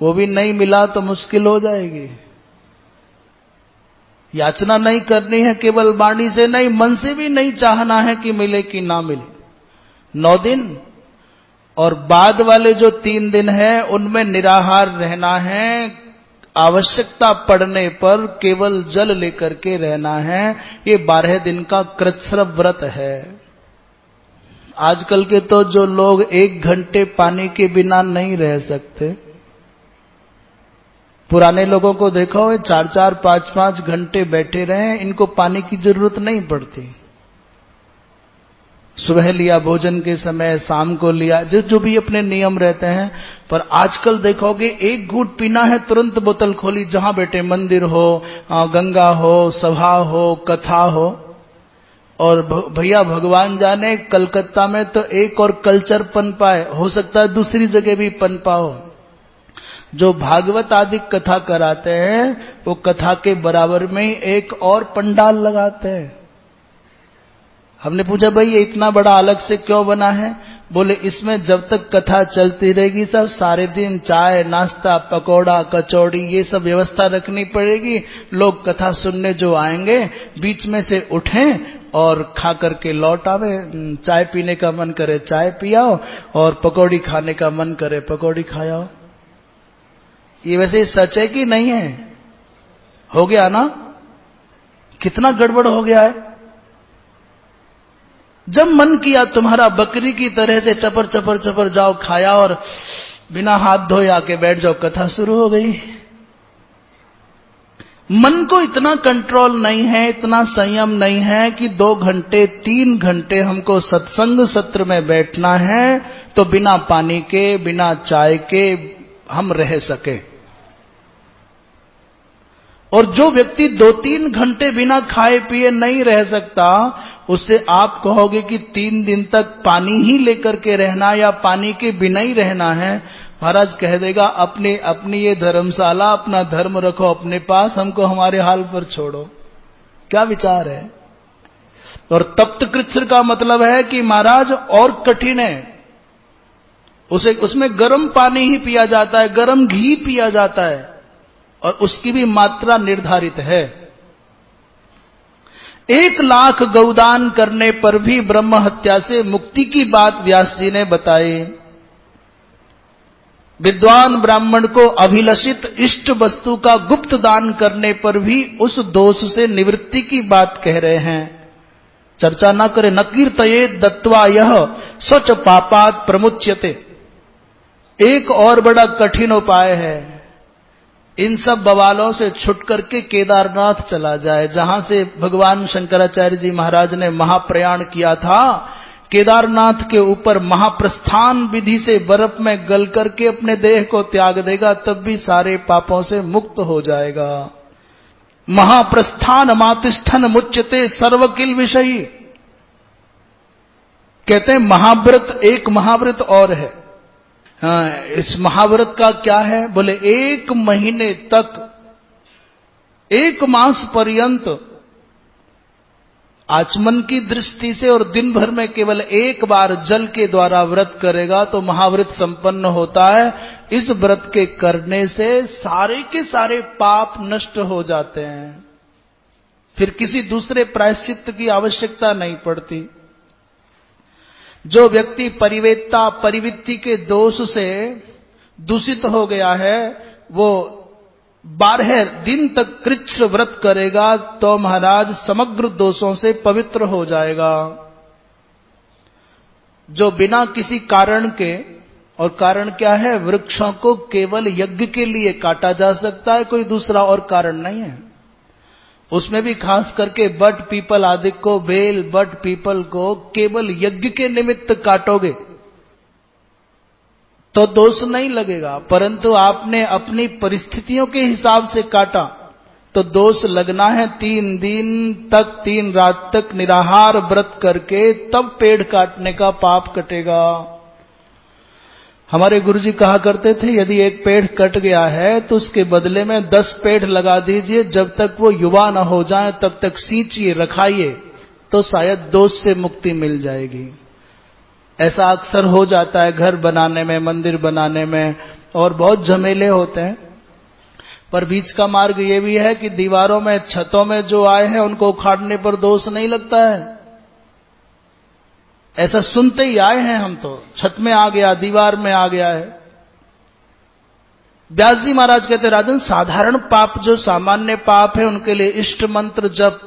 [SPEAKER 1] वो भी नहीं मिला तो मुश्किल हो जाएगी। याचना नहीं करनी है, केवल वाणी से नहीं, मन से भी नहीं चाहना है कि मिले कि ना मिले। 9 दिन और बाद वाले जो 3 दिन है उनमें निराहार रहना है। आवश्यकता पड़ने पर केवल जल लेकर के रहना है। ये 12 दिन का कृच्छ्र व्रत है। आजकल के तो जो लोग 1 घंटे पानी के बिना नहीं रह सकते, पुराने लोगों को देखो 4-4, 5-5 घंटे बैठे रहे, इनको पानी की जरूरत नहीं पड़ती। सुबह लिया भोजन के समय, शाम को लिया, जो भी अपने नियम रहते हैं। पर आजकल देखोगे 1 घूंट पीना है, तुरंत बोतल खोली, जहां बैठे, मंदिर हो, गंगा हो, सभा हो, कथा हो। और भैया भगवान जाने कलकत्ता में तो एक और कल्चर पनपा है, हो सकता है दूसरी जगह भी पनपा हो। जो भागवत आदि कथा कराते हैं वो कथा के बराबर में ही एक और पंडाल लगाते हैं। हमने पूछा भाई ये इतना बड़ा अलग से क्यों बना है? बोले इसमें जब तक कथा चलती रहेगी सब सारे दिन चाय, नाश्ता, पकौड़ा, कचौड़ी ये सब व्यवस्था रखनी पड़ेगी। लोग कथा सुनने जो आएंगे बीच में से उठें और खा करके लौट आवे। चाय पीने का मन करे चाय पियाओ, और पकौड़ी खाने का मन करे पकौड़ी खाओ। ये वैसे सच है कि नहीं है? हो गया ना? कितना गड़बड़ हो गया है। जब मन किया तुम्हारा बकरी की तरह से चपर चपर चपर जाओ खाया और बिना हाथ धोए आके बैठ जाओ, कथा शुरू हो गई। मन को इतना कंट्रोल नहीं है, इतना संयम नहीं है कि 2 घंटे 3 घंटे हमको सत्संग सत्र में बैठना है तो बिना पानी के, बिना चाय के हम रह सके। और जो व्यक्ति 2-3 घंटे बिना खाए पिए नहीं रह सकता, उससे आप कहोगे कि 3 दिन तक पानी ही लेकर के रहना या पानी के बिना ही रहना है, महाराज कह देगा अपनी ये धर्मशाला, अपना धर्म रखो अपने पास, हमको हमारे हाल पर छोड़ो। क्या विचार है? और तप्त कृच्छ्र का मतलब है कि महाराज और कठिन है। उसमें गर्म पानी ही पिया जाता है, गर्म घी पिया जाता है, और उसकी भी मात्रा निर्धारित है। 1 लाख गौदान करने पर भी ब्रह्म हत्या से मुक्ति की बात व्यास जी ने बताई। विद्वान ब्राह्मण को अभिलषित इष्ट वस्तु का गुप्त दान करने पर भी उस दोष से निवृत्ति की बात कह रहे हैं। चर्चा ना करे, न कीर्तये दत्वा यह स्वच पापात प्रमुच्यते। एक और बड़ा कठिन उपाय है, इन सब बवालों से छुट करके केदारनाथ चला जाए, जहां से भगवान शंकराचार्य जी महाराज ने महाप्रयाण किया था। केदारनाथ के ऊपर महाप्रस्थान विधि से बर्फ में गल करके अपने देह को त्याग देगा, तब भी सारे पापों से मुक्त हो जाएगा। महाप्रस्थान मातिष्ठन मुच्यते सर्वकिल विषयी। कहते हैं महाव्रत, एक महाव्रत और है। इस महाव्रत का क्या है? बोले 1 महीने तक, 1 मास पर्यंत आचमन की दृष्टि से और दिन भर में केवल 1 बार जल के द्वारा व्रत करेगा तो महाव्रत संपन्न होता है। इस व्रत के करने से सारे के सारे पाप नष्ट हो जाते हैं, फिर किसी दूसरे प्रायश्चित्त की आवश्यकता नहीं पड़ती। जो व्यक्ति परिवेत्ता परिवृत्ति के दोष से दूषित हो गया है, वो 12 दिन तक कृच्छ्र व्रत करेगा तो महाराज समग्र दोषों से पवित्र हो जाएगा। जो बिना किसी कारण के और कारण क्या है? वृक्षों को केवल यज्ञ के लिए काटा जा सकता है, कोई दूसरा और कारण नहीं है। उसमें भी खास करके बट पीपल आदि को, बेल बट पीपल को केवल यज्ञ के निमित्त काटोगे तो दोष नहीं लगेगा, परंतु आपने अपनी परिस्थितियों के हिसाब से काटा तो दोष लगना है। 3 दिन तक 3 रात तक निराहार व्रत करके तब पेड़ काटने का पाप कटेगा। हमारे गुरुजी कहा करते थे, यदि एक पेड़ कट गया है तो उसके बदले में 10 पेड़ लगा दीजिए, जब तक वो युवा न हो जाए तब तक सींचिए, रखाइए, तो शायद दोष से मुक्ति मिल जाएगी। ऐसा अक्सर हो जाता है घर बनाने में, मंदिर बनाने में, और बहुत झमेले होते हैं। पर बीच का मार्ग ये भी है कि दीवारों में, छतों में जो आए हैं उनको उखाड़ने पर दोष नहीं लगता है। ऐसा सुनते ही आए हैं हम, तो छत में आ गया, दीवार में आ गया है। व्यास जी महाराज कहते, राजन, साधारण पाप जो सामान्य पाप है उनके लिए इष्ट मंत्र जप,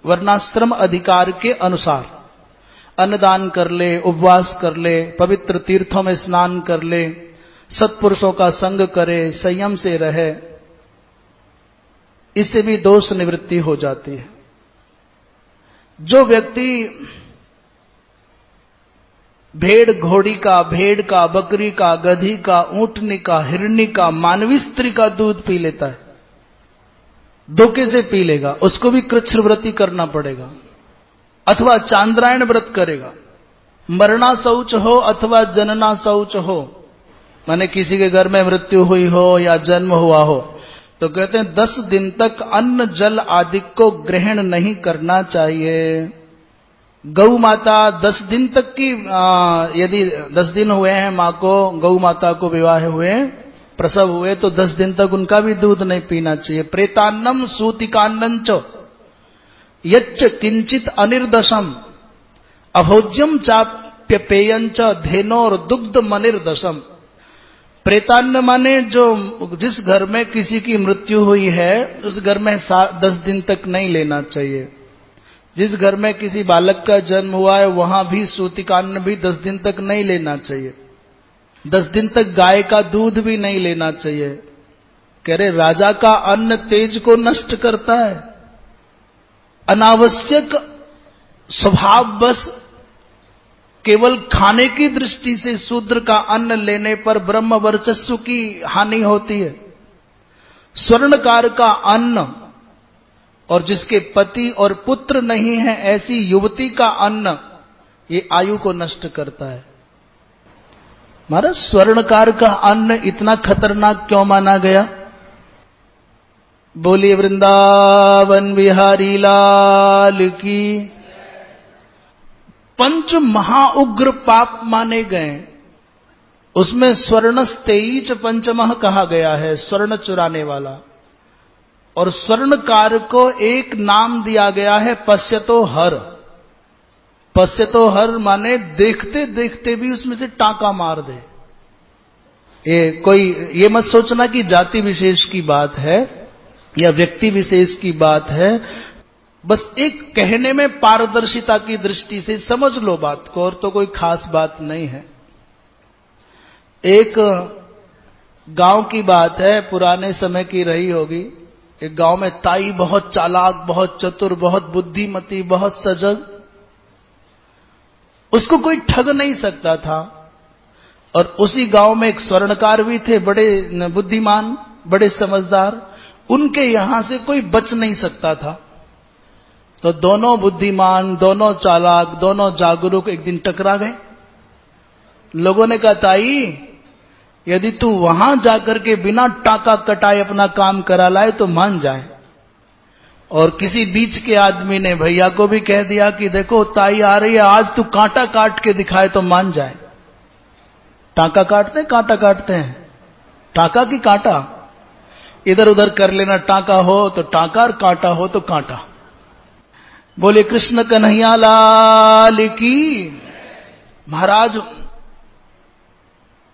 [SPEAKER 1] वर्णाश्रम अधिकार के अनुसार अन्नदान कर ले, उपवास कर ले, पवित्र तीर्थों में स्नान कर ले, सत्पुरुषों का संग करे, संयम से रहे, इससे भी दोष निवृत्ति हो जाती है। जो व्यक्ति भेड़ घोड़ी का, भेड़ का, बकरी का, गधी का, ऊंटनी का, हिरणी का, मानवी स्त्री का दूध पी लेता है, धोखे से पी लेगा, उसको भी कृच्छ्र व्रती करना पड़ेगा, अथवा चांद्रायण व्रत करेगा। मरना शौच हो अथवा जनना शौच हो, माने किसी के घर में मृत्यु हुई हो या जन्म हुआ हो, तो कहते हैं 10 दिन तक अन्न जल आदि को ग्रहण नहीं करना चाहिए। गौ माता 10 दिन तक की, यदि 10 दिन हुए हैं मां को, गौ माता को विवाह हुए, प्रसव हुए, तो 10 दिन तक उनका भी दूध नहीं पीना चाहिए। प्रेतान्नम सूतिकान्नं च यच्च किंचित अनिर्दशम अभोज्यम चाप्य पेयं च धेनोर दुग्ध मनिर्दशम। प्रेतान्न माने जो, जिस घर में किसी की मृत्यु हुई है उस घर में 10 दिन तक नहीं लेना चाहिए। जिस घर में किसी बालक का जन्म हुआ है वहां भी सूतिकान्न भी 10 दिन तक नहीं लेना चाहिए। 10 दिन तक गाय का दूध भी नहीं लेना चाहिए। कह रहे राजा का अन्न तेज को नष्ट करता है। अनावश्यक स्वभाव बस केवल खाने की दृष्टि से शूद्र का अन्न लेने पर ब्रह्म वर्चस्व की हानि होती है। स्वर्णकार का अन्न और जिसके पति और पुत्र नहीं है ऐसी युवती का अन्न ये आयु को नष्ट करता है। महाराज, स्वर्णकार का अन्न इतना खतरनाक क्यों माना गया? बोलिए वृंदावन बिहारी लाल की। 5 महाउग्र पाप माने गए, उसमें स्वर्णस्तेईच पंचमः कहा गया है, स्वर्ण चुराने वाला। और स्वर्णकार को एक नाम दिया गया है पश्यतो हर। पश्यतो हर माने देखते देखते भी उसमें से टाका मार दे। ये मत सोचना कि जाति विशेष की बात है या व्यक्ति विशेष की बात है, बस एक कहने में पारदर्शिता की दृष्टि से समझ लो बात को, और तो कोई खास बात नहीं है। एक गांव की बात है, पुराने समय की रही होगी। एक गांव में ताई बहुत चालाक, बहुत चतुर, बहुत बुद्धिमती, बहुत सजग, उसको कोई ठग नहीं सकता था। और उसी गांव में एक स्वर्णकार भी थे, बड़े बुद्धिमान, बड़े समझदार, उनके यहां से कोई बच नहीं सकता था। तो दोनों बुद्धिमान, दोनों चालाक, दोनों जागरूक एक दिन टकरा गए। लोगों ने कहा, ताई यदि तू वहां जाकर के बिना टाका कटाए अपना काम करा लाए तो मान जाए। और किसी बीच के आदमी ने भैया को भी कह दिया कि देखो ताई आ रही है, आज तू कांटा काट के दिखाए तो मान जाए। टाका काटते हैं, कांटा काटते हैं, टाका की कांटा, इधर उधर कर लेना, टाका हो तो टाका और कांटा हो तो कांटा। बोले कृष्ण कन्हैया लाल की। महाराज,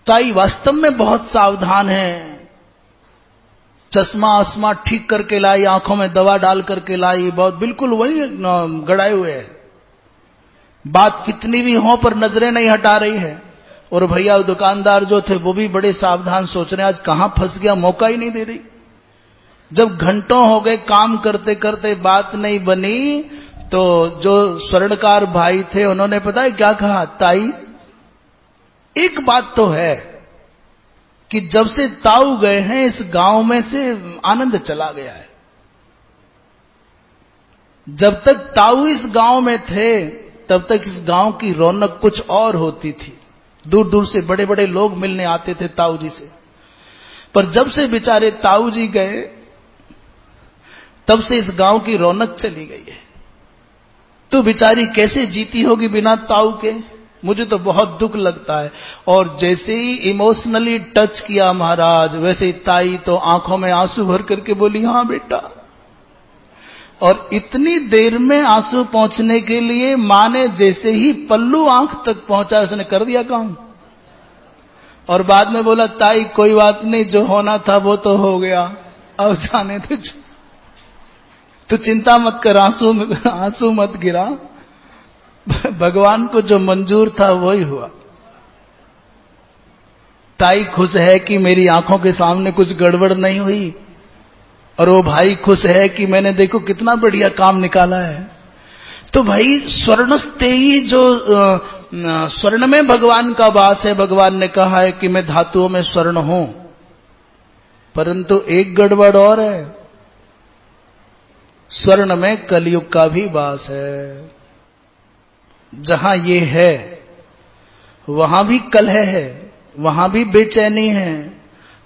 [SPEAKER 1] ताई वास्तव में बहुत सावधान है, चश्मा आसमा ठीक करके लाई, आंखों में दवा डाल करके लाई, बहुत बिल्कुल वही गड़ाए हुए है। बात कितनी भी हो पर नजरें नहीं हटा रही है। और भैया दुकानदार जो थे वो भी बड़े सावधान, सोच रहे आज कहां फंस गया, मौका ही नहीं दे रही। जब घंटों हो गए काम करते करते बात नहीं बनी, तो जो स्वर्णकार भाई थे उन्होंने पता है क्या कहा, ताई एक बात तो है कि जब से ताऊ गए हैं इस गांव में से आनंद चला गया है। जब तक ताऊ इस गांव में थे तब तक इस गांव की रौनक कुछ और होती थी, दूर दूर से बड़े बड़े लोग मिलने आते थे ताऊ जी से। पर जब से बेचारे ताऊ जी गए तब से इस गांव की रौनक चली गई है। तो बेचारी कैसे जीती होगी बिना ताऊ के, मुझे तो बहुत दुख लगता है। और जैसे ही इमोशनली टच किया महाराज, वैसे ही ताई तो आंखों में आंसू भर करके बोली, हां बेटा। और इतनी देर में आंसू पहुंचने के लिए मां ने जैसे ही पल्लू आंख तक पहुंचा, उसने कर दिया काम। और बाद में बोला, ताई कोई बात नहीं, जो होना था वो तो हो गया, अब जाने दे, तो चिंता मत कर, आंसू मत गिरा, भगवान को जो मंजूर था वही हुआ। ताई खुश है कि मेरी आंखों के सामने कुछ गड़बड़ नहीं हुई, और वो भाई खुश है कि मैंने देखो कितना बढ़िया काम निकाला है। तो भाई स्वर्णस्तेयी, जो स्वर्ण में भगवान का वास है, भगवान ने कहा है कि मैं धातुओं में स्वर्ण हूं, परंतु एक गड़बड़ और है, स्वर्ण में कलयुग का भी वास है। जहां ये है वहां भी कलह है, वहां भी बेचैनी है।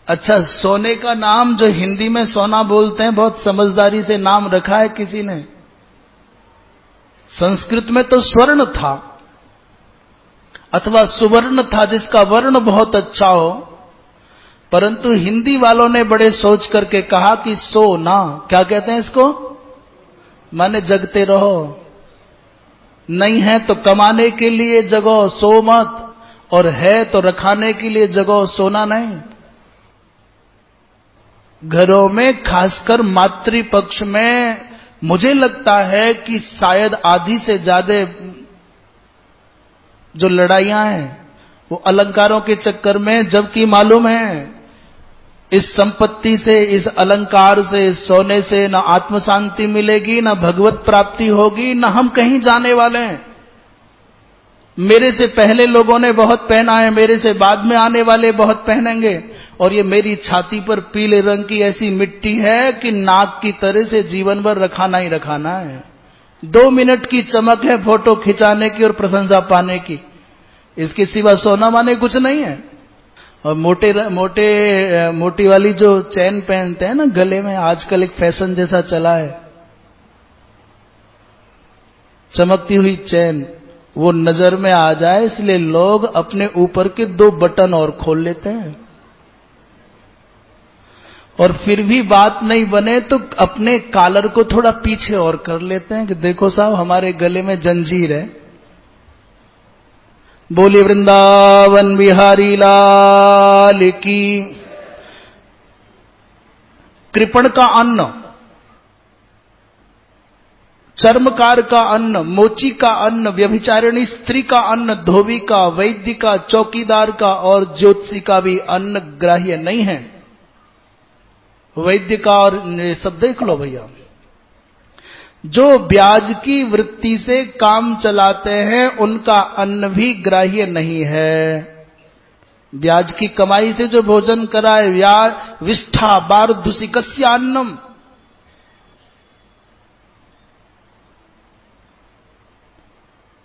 [SPEAKER 1] अच्छा, सोने का नाम जो हिंदी में सोना बोलते हैं, बहुत समझदारी से नाम रखा है किसी ने। संस्कृत में तो स्वर्ण था अथवा सुवर्ण था, जिसका वर्ण बहुत अच्छा हो, परंतु हिंदी वालों ने बड़े सोच करके कहा कि सोना, क्या कहते हैं इसको, माने जगते रहो, नहीं है तो कमाने के लिए जगो, सो मत, और है तो रखाने के लिए जगो, सोना नहीं। घरों में खासकर मातृपक्ष में मुझे लगता है कि शायद आधी से ज्यादा जो लड़ाइयां हैं वो अलंकारों के चक्कर में, जबकि मालूम है इस संपत्ति से, इस अलंकार से, इस सोने से ना आत्म शांति मिलेगी, ना भगवत प्राप्ति होगी, ना हम कहीं जाने वाले हैं। मेरे से पहले लोगों ने बहुत पहना है, मेरे से बाद में आने वाले बहुत पहनेंगे, और ये मेरी छाती पर पीले रंग की ऐसी मिट्टी है कि नाक की तरह से जीवन भर रखाना ही रखाना है। 2 मिनट की चमक है फोटो खिंचाने की और प्रशंसा पाने की, इसके सिवा सोना माने कुछ नहीं है। और मोटी वाली जो चैन पहनते हैं ना गले में, आजकल एक फैशन जैसा चला है, चमकती हुई चैन, वो नजर में आ जाए इसलिए लोग अपने ऊपर के 2 बटन और खोल लेते हैं। और फिर भी बात नहीं बने तो अपने कॉलर को थोड़ा पीछे और कर लेते हैं कि देखो साहब हमारे गले में जंजीर है। बोली वृंदावन बिहारी लाल की। कृपण का अन्न, चर्मकार का अन्न, मोची का अन्न, व्यभिचारिणी स्त्री का अन्न, धोबी का, वैद्य का, चौकीदार का और ज्योतिषी का भी अन्न ग्राह्य नहीं है। वैद्य का और सब देख लो भैया, जो ब्याज की वृत्ति से काम चलाते हैं उनका अन्न भी ग्राह्य नहीं है। ब्याज की कमाई से जो भोजन कराए, विष्ठा बारधुसिकस्य अन्नम,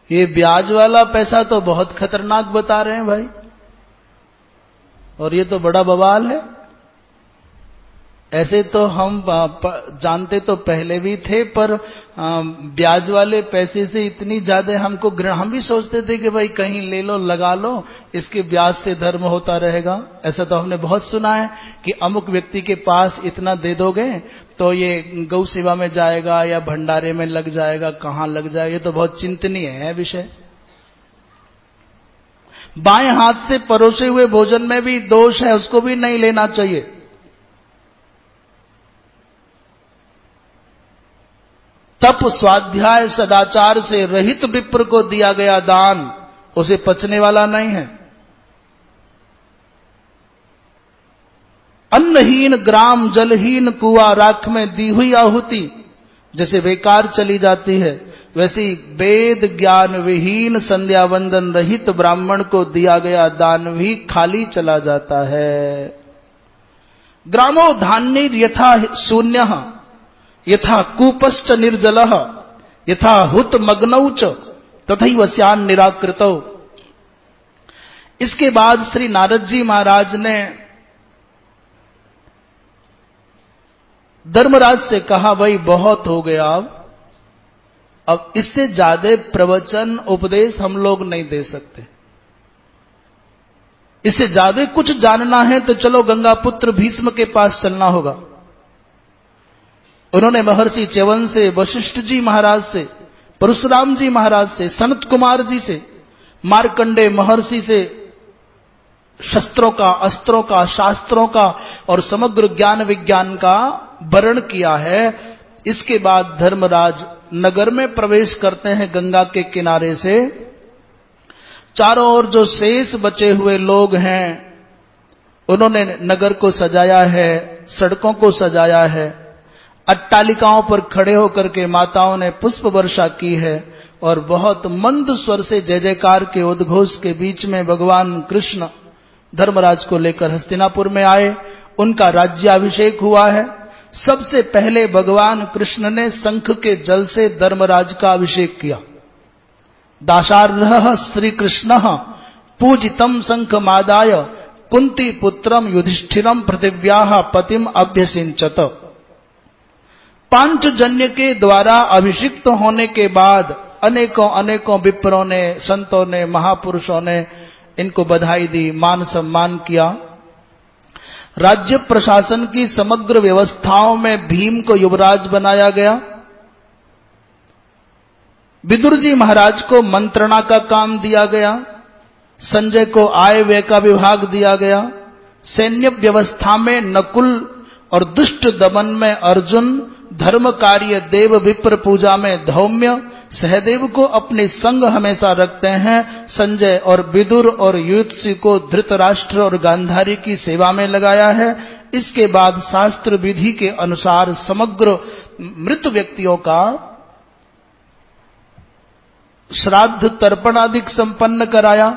[SPEAKER 1] ये ब्याज वाला पैसा तो बहुत खतरनाक बता रहे हैं भाई, और ये तो बड़ा बवाल है। ऐसे तो हम जानते तो पहले भी थे, पर ब्याज वाले पैसे से इतनी ज्यादा हमको हम भी सोचते थे कि भाई कहीं ले लो, लगा लो, इसके ब्याज से धर्म होता रहेगा। ऐसा तो हमने बहुत सुना है कि अमुक व्यक्ति के पास इतना दे दोगे तो ये गौ सेवा में जाएगा या भंडारे में लग जाएगा, कहां लग जाएगा, ये तो बहुत चिंतनीय है विषय। बाएं हाथ से परोसे हुए भोजन में भी दोष है, उसको भी नहीं लेना चाहिए। तप स्वाध्याय सदाचार से रहित विप्र को दिया गया दान उसे पचने वाला नहीं है। अन्नहीन ग्राम, जलहीन कुआं, राख में दी हुई आहुति जैसे बेकार चली जाती है, वैसे ही वेद ज्ञान विहीन संध्या वंदन रहित ब्राह्मण को दिया गया दान भी खाली चला जाता है। ग्रामो धान्य यथा शून्य, यथा कूपश्च निर्जल, यथा हुत मग्नौच तथैव स्यान् निराकृतौ। इसके बाद श्री नारद जी महाराज ने धर्मराज से कहा, भाई बहुत हो गया, अब इससे ज्यादा प्रवचन उपदेश हम लोग नहीं दे सकते, इससे ज्यादा कुछ जानना है तो चलो गंगापुत्र भीष्म के पास चलना होगा। उन्होंने महर्षि च्यवन से, वशिष्ठ जी महाराज से, परशुराम जी महाराज से, सनत कुमार जी से, मार्कंडे महर्षि से शस्त्रों का, अस्त्रों का, शास्त्रों का और समग्र ज्ञान विज्ञान का वर्ण किया है। इसके बाद धर्मराज नगर में प्रवेश करते हैं गंगा के किनारे से। चारों ओर जो शेष बचे हुए लोग हैं उन्होंने नगर को सजाया है, सड़कों को सजाया है, अट्टालिकाओं पर खड़े होकर के माताओं ने पुष्प वर्षा की है और बहुत मंद स्वर से जय जयकार के उद्घोष के बीच में भगवान कृष्ण धर्मराज को लेकर हस्तिनापुर में आए। उनका राज्याभिषेक हुआ है। सबसे पहले भगवान कृष्ण ने शंख के जल से धर्मराज का अभिषेक किया। दाशार्ह श्री कृष्ण पूजितम शंख मादाय कुंती पुत्रम युधिष्ठिरम पृथिव्याः पतिम अभ्यसिंचत। पांचजन्य के द्वारा अभिषिक्त होने के बाद अनेकों अनेकों विप्रों ने, संतों ने, महापुरुषों ने इनको बधाई दी, मान सम्मान किया। राज्य प्रशासन की समग्र व्यवस्थाओं में भीम को युवराज बनाया गया। विदुर जी महाराज को मंत्रणा का काम दिया गया। संजय को आय व्यय का विभाग दिया गया। सैन्य व्यवस्था में नकुल और दुष्ट दमन में अर्जुन, धर्म कार्य देव विप्र पूजा में धौम्य, सहदेव को अपने संग हमेशा रखते हैं। संजय और विदुर और युधिष्ठिर को धृतराष्ट्र और गांधारी की सेवा में लगाया है। इसके बाद शास्त्र विधि के अनुसार समग्र मृत व्यक्तियों का श्राद्ध तर्पण आदि संपन्न कराया।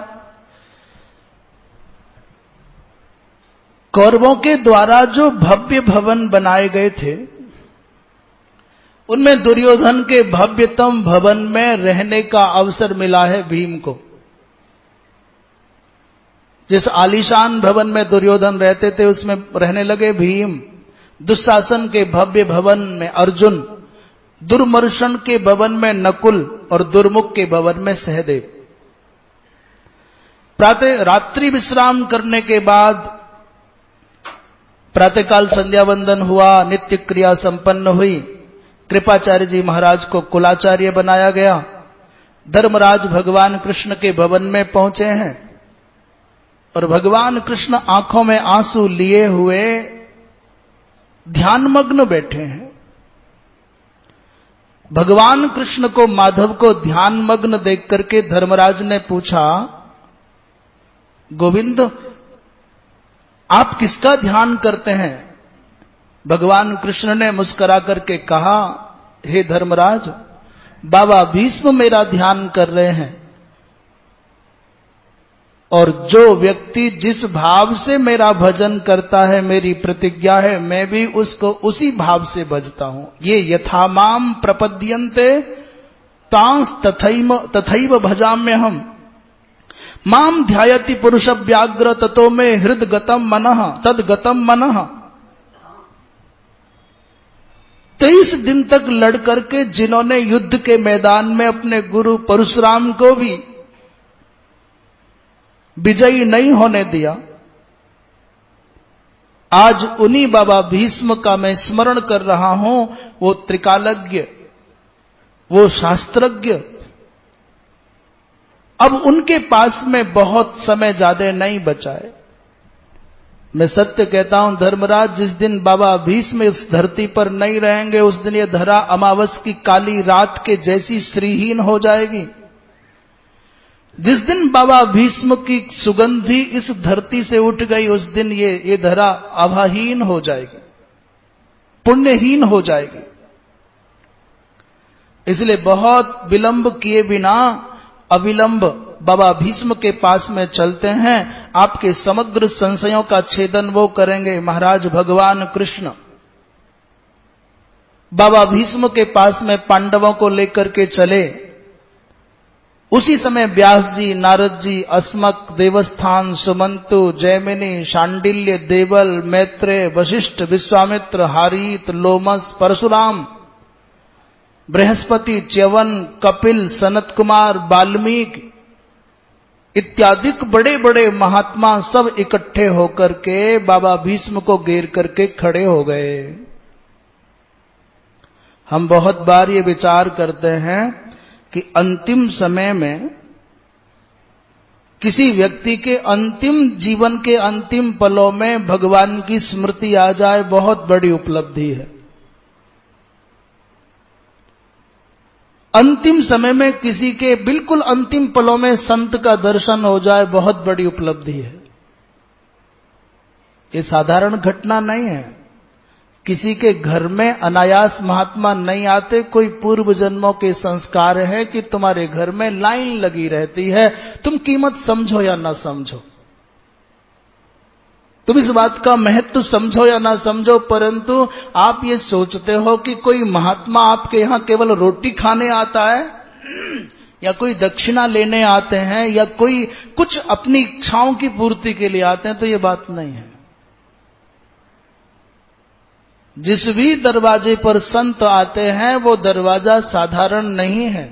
[SPEAKER 1] कौरवों के द्वारा जो भव्य भवन बनाए गए थे उनमें दुर्योधन के भव्यतम भवन में रहने का अवसर मिला है भीम को। जिस आलीशान भवन में दुर्योधन रहते थे उसमें रहने लगे भीम। दुशासन के भव्य भवन में अर्जुन, दुर्मर्शन के भवन में नकुल और दुर्मुख के भवन में सहदेव। प्रातः रात्रि विश्राम करने के बाद प्रातःकाल संध्या वंदन हुआ, नित्य क्रिया संपन्न हुई। कृपाचार्य जी महाराज को कुलाचार्य बनाया गया। धर्मराज भगवान कृष्ण के भवन में पहुंचे हैं और भगवान कृष्ण आंखों में आंसू लिए हुए ध्यानमग्न बैठे हैं। भगवान कृष्ण को, माधव को ध्यानमग्न देख करके धर्मराज ने पूछा, गोविंद आप किसका ध्यान करते हैं? भगवान कृष्ण ने मुस्कुरा करके कहा, हे धर्मराज, बाबा भीष्म मेरा ध्यान कर रहे हैं और जो व्यक्ति जिस भाव से मेरा भजन करता है, मेरी प्रतिज्ञा है मैं भी उसको उसी भाव से भजता हूं। ये यथा माम प्रपद्यन्ते तांस तथैव भजाम्यहम्। माम ध्यायति पुरुष व्याघ्र ततो में हृदगतम मनः तदगतम मनः। 23 दिन तक लड़ करके जिन्होंने युद्ध के मैदान में अपने गुरु परशुराम को भी विजयी नहीं होने दिया, आज उन्हीं बाबा भीष्म का मैं स्मरण कर रहा हूं। वो त्रिकालज्ञ, वो शास्त्रज्ञ। अब उनके पास में बहुत समय ज्यादा नहीं बचा है। मैं सत्य कहता हूं धर्मराज, जिस दिन बाबा भीष्म इस धरती पर नहीं रहेंगे उस दिन ये धरा अमावस की काली रात के जैसी श्रीहीन हो जाएगी। जिस दिन बाबा भीष्म की सुगंधी इस धरती से उठ गई, उस दिन ये धरा आभाहीन हो जाएगी, पुण्यहीन हो जाएगी। इसलिए बहुत विलंब किए बिना अविलंब बाबा भीष्म के पास में चलते हैं। आपके समग्र संशयों का छेदन वो करेंगे, महाराज भगवान कृष्ण। बाबा भीष्म के पास में पांडवों को लेकर के चले। उसी समय व्यास जी, नारद जी, अस्मक, देवस्थान, सुमंतु, जैमिनी, शांडिल्य, देवल, मैत्रेय, वशिष्ठ, विश्वामित्र, हारीत, लोमस, परशुराम, बृहस्पति, च्यवन, कपिल, सनत कुमार, वाल्मीकि इत्यादि बड़े बड़े महात्मा सब इकट्ठे होकर के बाबा भीष्म को घेर करके खड़े हो गए। हम बहुत बार ये विचार करते हैं कि अंतिम समय में किसी व्यक्ति के अंतिम जीवन के अंतिम पलों में भगवान की स्मृति आ जाए, बहुत बड़ी उपलब्धि है। अंतिम समय में किसी के बिल्कुल अंतिम पलों में संत का दर्शन हो जाए, बहुत बड़ी उपलब्धि है। ये साधारण घटना नहीं है। किसी के घर में अनायास महात्मा नहीं आते, कोई पूर्व जन्मों के संस्कार है कि तुम्हारे घर में लाइन लगी रहती है। तुम कीमत समझो या ना समझो, तुम इस बात का महत्व समझो या ना समझो, परंतु आप ये सोचते हो कि कोई महात्मा आपके यहां केवल रोटी खाने आता है या कोई दक्षिणा लेने आते हैं या कोई कुछ अपनी इच्छाओं की पूर्ति के लिए आते हैं, तो ये बात नहीं है। जिस भी दरवाजे पर संत आते हैं वो दरवाजा साधारण नहीं है।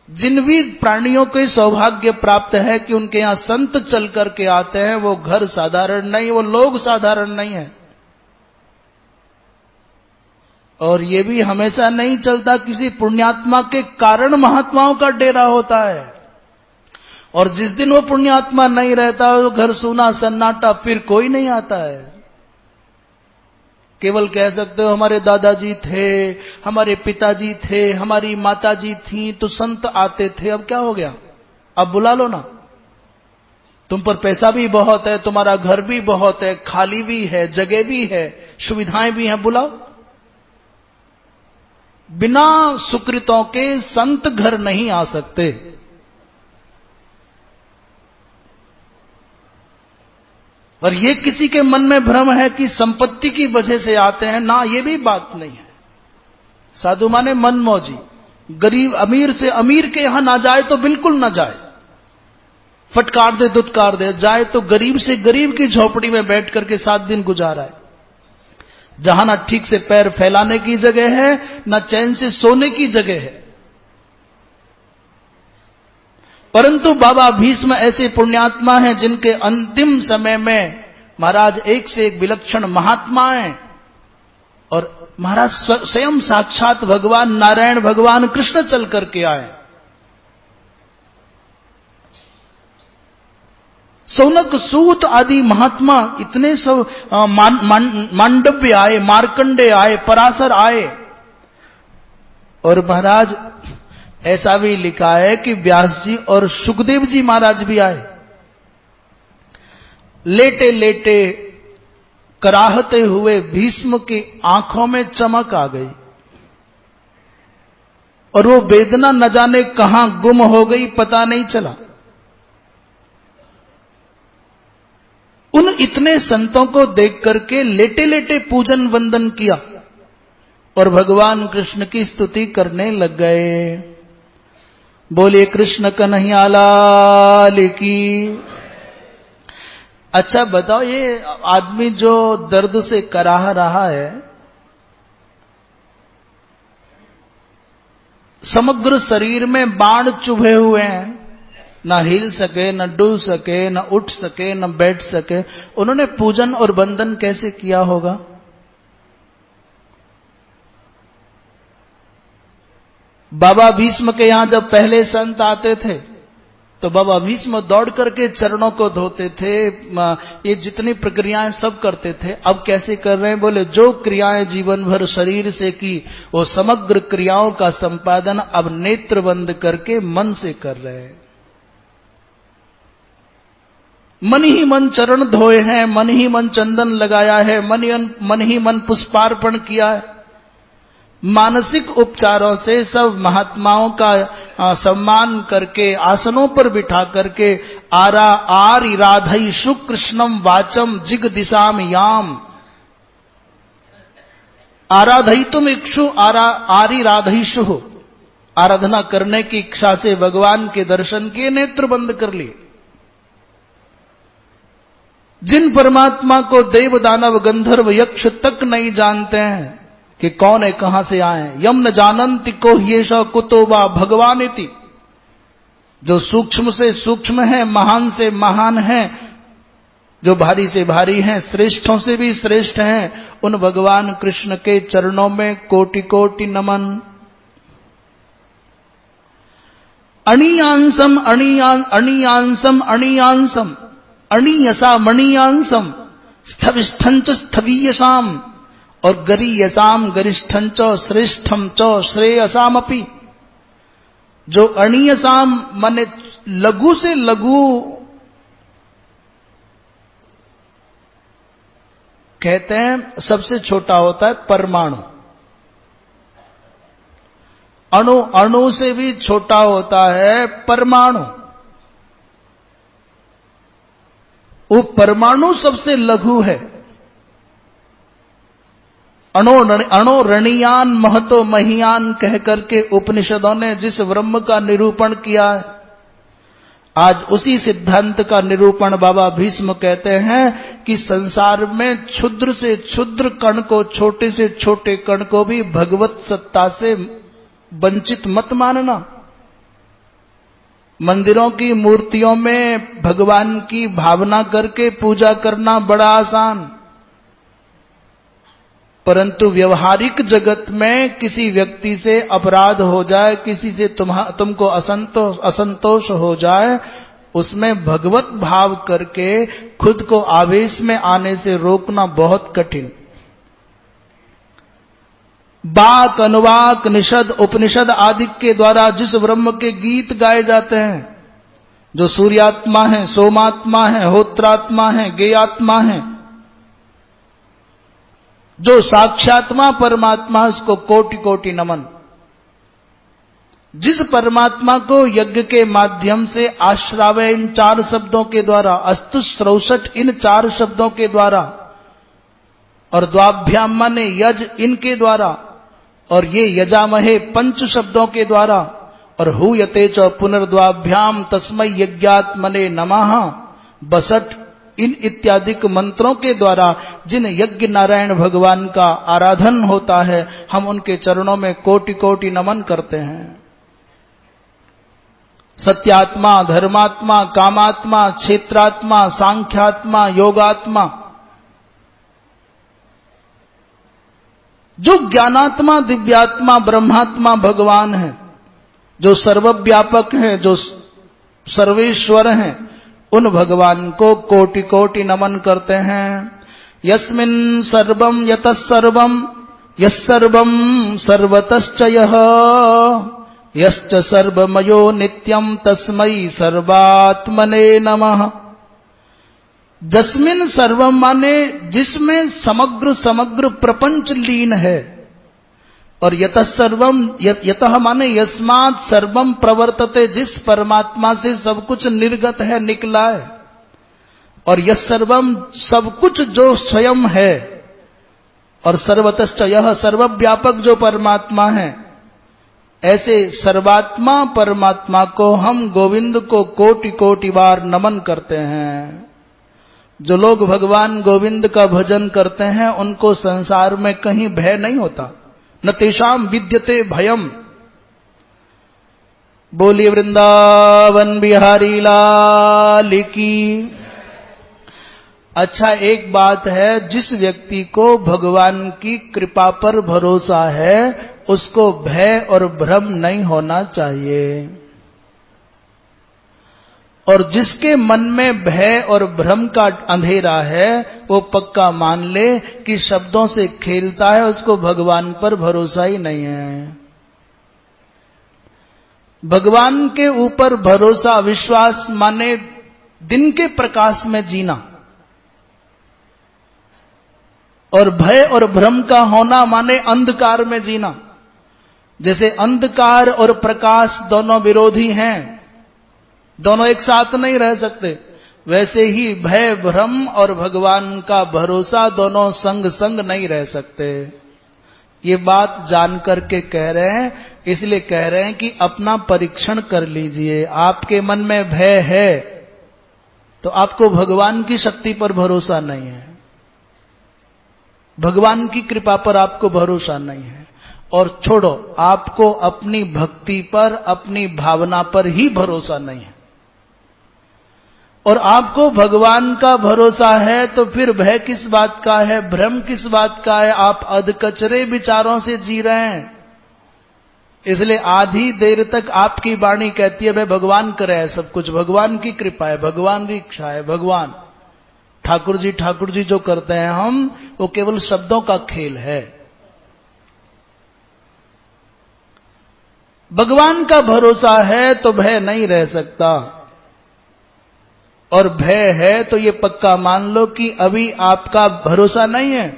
[SPEAKER 1] जिन भी प्राणियों को सौभाग्य प्राप्त है कि उनके यहां संत चल करके आते हैं, वो घर साधारण नहीं, वो लोग साधारण नहीं है। और ये भी हमेशा नहीं चलता, किसी पुण्यात्मा के कारण महात्माओं का डेरा होता है। और जिस दिन वो पुण्यात्मा नहीं रहता, वो घर सूना सन्नाटा, फिर कोई नहीं आता है। केवल कह सकते हो हमारे दादाजी थे, हमारे पिताजी थे, हमारी माताजी थी तो संत आते थे। अब क्या हो गया? अब बुला लो ना। तुम पर पैसा भी बहुत है, तुम्हारा घर भी बहुत है, खाली भी है, जगह भी है, सुविधाएं भी हैं, बुलाओ। बिना सुकृतों के संत घर नहीं आ सकते। और ये किसी के मन में भ्रम है कि संपत्ति की वजह से आते हैं, ना, ये भी बात नहीं है। साधु माने मनमौजी। गरीब अमीर से अमीर के यहां ना जाए तो बिल्कुल ना जाए, फटकार दे दुत्कार दे। जाए तो गरीब से गरीब की झोपड़ी में बैठ करके 7 दिन गुजारा है, जहां ना ठीक से पैर फैलाने की जगह है, ना चैन से सोने की जगह है। परंतु बाबा भीष्म ऐसे पुण्यात्मा हैं जिनके अंतिम समय में महाराज एक से एक विलक्षण महात्मा हैं। और महाराज स्वयं साक्षात भगवान नारायण, भगवान कृष्ण चल करके आए। सौनक सूत आदि महात्मा इतने सब, मांडव्य आए, मार्कंडे आए, पराशर आए। और महाराज ऐसा भी लिखा है कि व्यास जी और सुखदेव जी महाराज भी आए। लेटे लेटे कराहते हुए भीष्म की आंखों में चमक आ गई और वो वेदना न जाने कहां गुम हो गई, पता नहीं चला। उन इतने संतों को देख करके लेटे लेटे पूजन वंदन किया और भगवान कृष्ण की स्तुति करने लग गए। बोले कृष्ण कन्हैया लाल की। अच्छा बताओ, ये आदमी जो दर्द से कराह रहा है, समग्र शरीर में बाण चुभे हुए हैं, ना हिल सके, न डुल सके, न उठ सके, न बैठ सके, उन्होंने पूजन और वंदन कैसे किया होगा? बाबा भीष्म के यहां जब पहले संत आते थे तो बाबा भीष्म दौड़ करके चरणों को धोते थे, ये जितनी प्रक्रियाएं सब करते थे। अब कैसे कर रहे हैं? बोले जो क्रियाएं जीवन भर शरीर से की, वो समग्र क्रियाओं का संपादन अब नेत्र बंद करके मन से कर रहे हैं। मन ही मन चरण धोए हैं, मन ही मन चंदन लगाया है, मन ही मन पुष्पार्पण किया है। मानसिक उपचारों से सब महात्माओं का सम्मान करके आसनों पर बिठा करके आरी राधईषु कृष्णम वाचम जिग दिशाम याम, आराधयितुम इक्षु आरी राधईषु, आराधना करने की इच्छा से भगवान के दर्शन के नेत्र बंद कर लिए। जिन परमात्मा को देव दानव गंधर्व यक्ष तक नहीं जानते हैं कि कौन है, कहां से आए, यम न जानंति को येष कुतो वा भगवान इति, जो सूक्ष्म से सूक्ष्म है, महान से महान है, जो भारी से भारी हैं, श्रेष्ठों से भी श्रेष्ठ हैं, उन भगवान कृष्ण के चरणों में कोटि कोटि नमन। अणियांसम अणियांसम अणियांसम अणीयसा मणियांसम स्थविष्ठंच स्थवीयसाम, और गरीयसाम गरिष्ठं च श्रेष्ठं च श्रेयसामपि। जो अणीयसाम माने लघु से लघु कहते हैं, सबसे छोटा होता है परमाणु। अणु, अणु से भी छोटा होता है परमाणु। वो परमाणु सबसे लघु है। अणो रणियान महतो महियान कह करके उपनिषदों ने जिस ब्रह्म का निरूपण किया है, आज उसी सिद्धांत का निरूपण बाबा भीष्म कहते हैं कि संसार में क्षुद्र से क्षुद्र कण को, छोटे से छोटे कण को भी भगवत सत्ता से वंचित मत मानना। मंदिरों की मूर्तियों में भगवान की भावना करके पूजा करना बड़ा आसान, परंतु व्यवहारिक जगत में किसी व्यक्ति से अपराध हो जाए, किसी से तुमको असंतोष हो जाए, उसमें भगवत भाव करके खुद को आवेश में आने से रोकना बहुत कठिन। वाक, अनुवाक, निषद, उपनिषद आदि के द्वारा जिस ब्रह्म के गीत गाए जाते हैं, जो सूर्यात्मा है, सोमात्मा है, होत्रात्मा है, गेयात्मा है, जो साक्षात्मा परमात्मा, उसको कोटि कोटि नमन। जिस परमात्मा को यज्ञ के माध्यम से आश्रावे इन 4 शब्दों के द्वारा, अस्तु श्रौषट इन 4 शब्दों के द्वारा, और द्वाभ्याम माने यज इनके द्वारा, और ये यजामहे 5 शब्दों के द्वारा, और हूयते च पुनर्द्वाभ्याम तस्मै यज्ञात्मने नमः बसट इन इत्यादि मंत्रों के द्वारा जिन यज्ञ नारायण भगवान का आराधन होता है, हम उनके चरणों में कोटि कोटि नमन करते हैं। सत्यात्मा, धर्मात्मा, कामात्मा, क्षेत्रात्मा, सांख्यात्मा, योगात्मा, जो ज्ञानात्मा, दिव्यात्मा, ब्रह्मात्मा भगवान है, जो सर्वव्यापक है, जो सर्वेश्वर हैं, उन भगवान को कोटि कोटि नमन करते हैं। यस्मिन् सर्वं यतः सर्वं यस्सर्वं सर्वतश्च यः यश्च सर्वमयो नित्यं तस्मै सर्वात्मने नमः। जस्मिन सर्वम माने जिसमें समग्र प्रपंच लीन है, और यतः सर्वम, यतः माने यस्मात् सर्वम प्रवर्तते, जिस परमात्मा से सब कुछ निर्गत है, निकला है, और यस सर्वम सब कुछ जो स्वयं है, और सर्वतश्च यह सर्वव्यापक जो परमात्मा है, ऐसे सर्वात्मा परमात्मा को हम गोविंद को कोटि कोटि बार नमन करते हैं। जो लोग भगवान गोविंद का भजन करते हैं, उनको संसार में कहीं भय नहीं होता। न तेषाम विद्यते भयम। बोलिए वृंदावन बिहारी लाल की। अच्छा, एक बात है, जिस व्यक्ति को भगवान की कृपा पर भरोसा है, उसको भय और भ्रम नहीं होना चाहिए। और जिसके मन में भय और भ्रम का अंधेरा है वो पक्का मान ले कि शब्दों से खेलता है, उसको भगवान पर भरोसा ही नहीं है। भगवान के ऊपर भरोसा विश्वास माने दिन के प्रकाश में जीना, और भय और भ्रम का होना माने अंधकार में जीना। जैसे अंधकार और प्रकाश दोनों विरोधी हैं, दोनों एक साथ नहीं रह सकते, वैसे ही भय भ्रम और भगवान का भरोसा दोनों संग संग नहीं रह सकते। ये बात जान करके कह रहे हैं, इसलिए कह रहे हैं कि अपना परीक्षण कर लीजिए। आपके मन में भय है तो आपको भगवान की शक्ति पर भरोसा नहीं है, भगवान की कृपा पर आपको भरोसा नहीं है। और छोड़ो, आपको अपनी भक्ति पर, अपनी भावना पर ही भरोसा नहीं है। और आपको भगवान का भरोसा है तो फिर भय किस बात का है, भ्रम किस बात का है? आप अधकचरे विचारों से जी रहे हैं। इसलिए आधी देर तक आपकी वाणी कहती है भाई भगवान करे है सब कुछ, भगवान की कृपा है, भगवान की इच्छा है, भगवान ठाकुर जी जो करते हैं हम, वो केवल शब्दों का खेल है। भगवान का भरोसा है तो भय नहीं रह सकता, और भय है तो ये पक्का मान लो कि अभी आपका भरोसा नहीं है।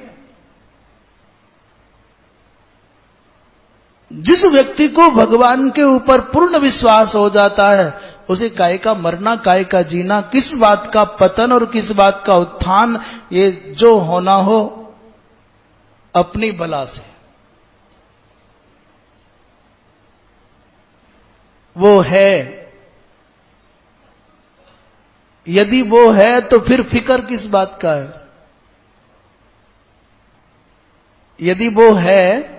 [SPEAKER 1] जिस व्यक्ति को भगवान के ऊपर पूर्ण विश्वास हो जाता है, उसे काय का मरना, काय का जीना, किस बात का पतन और किस बात का उत्थान, ये जो होना हो अपनी बला से वो है। यदि वो है तो फिर फिक्र किस बात का है? यदि वो है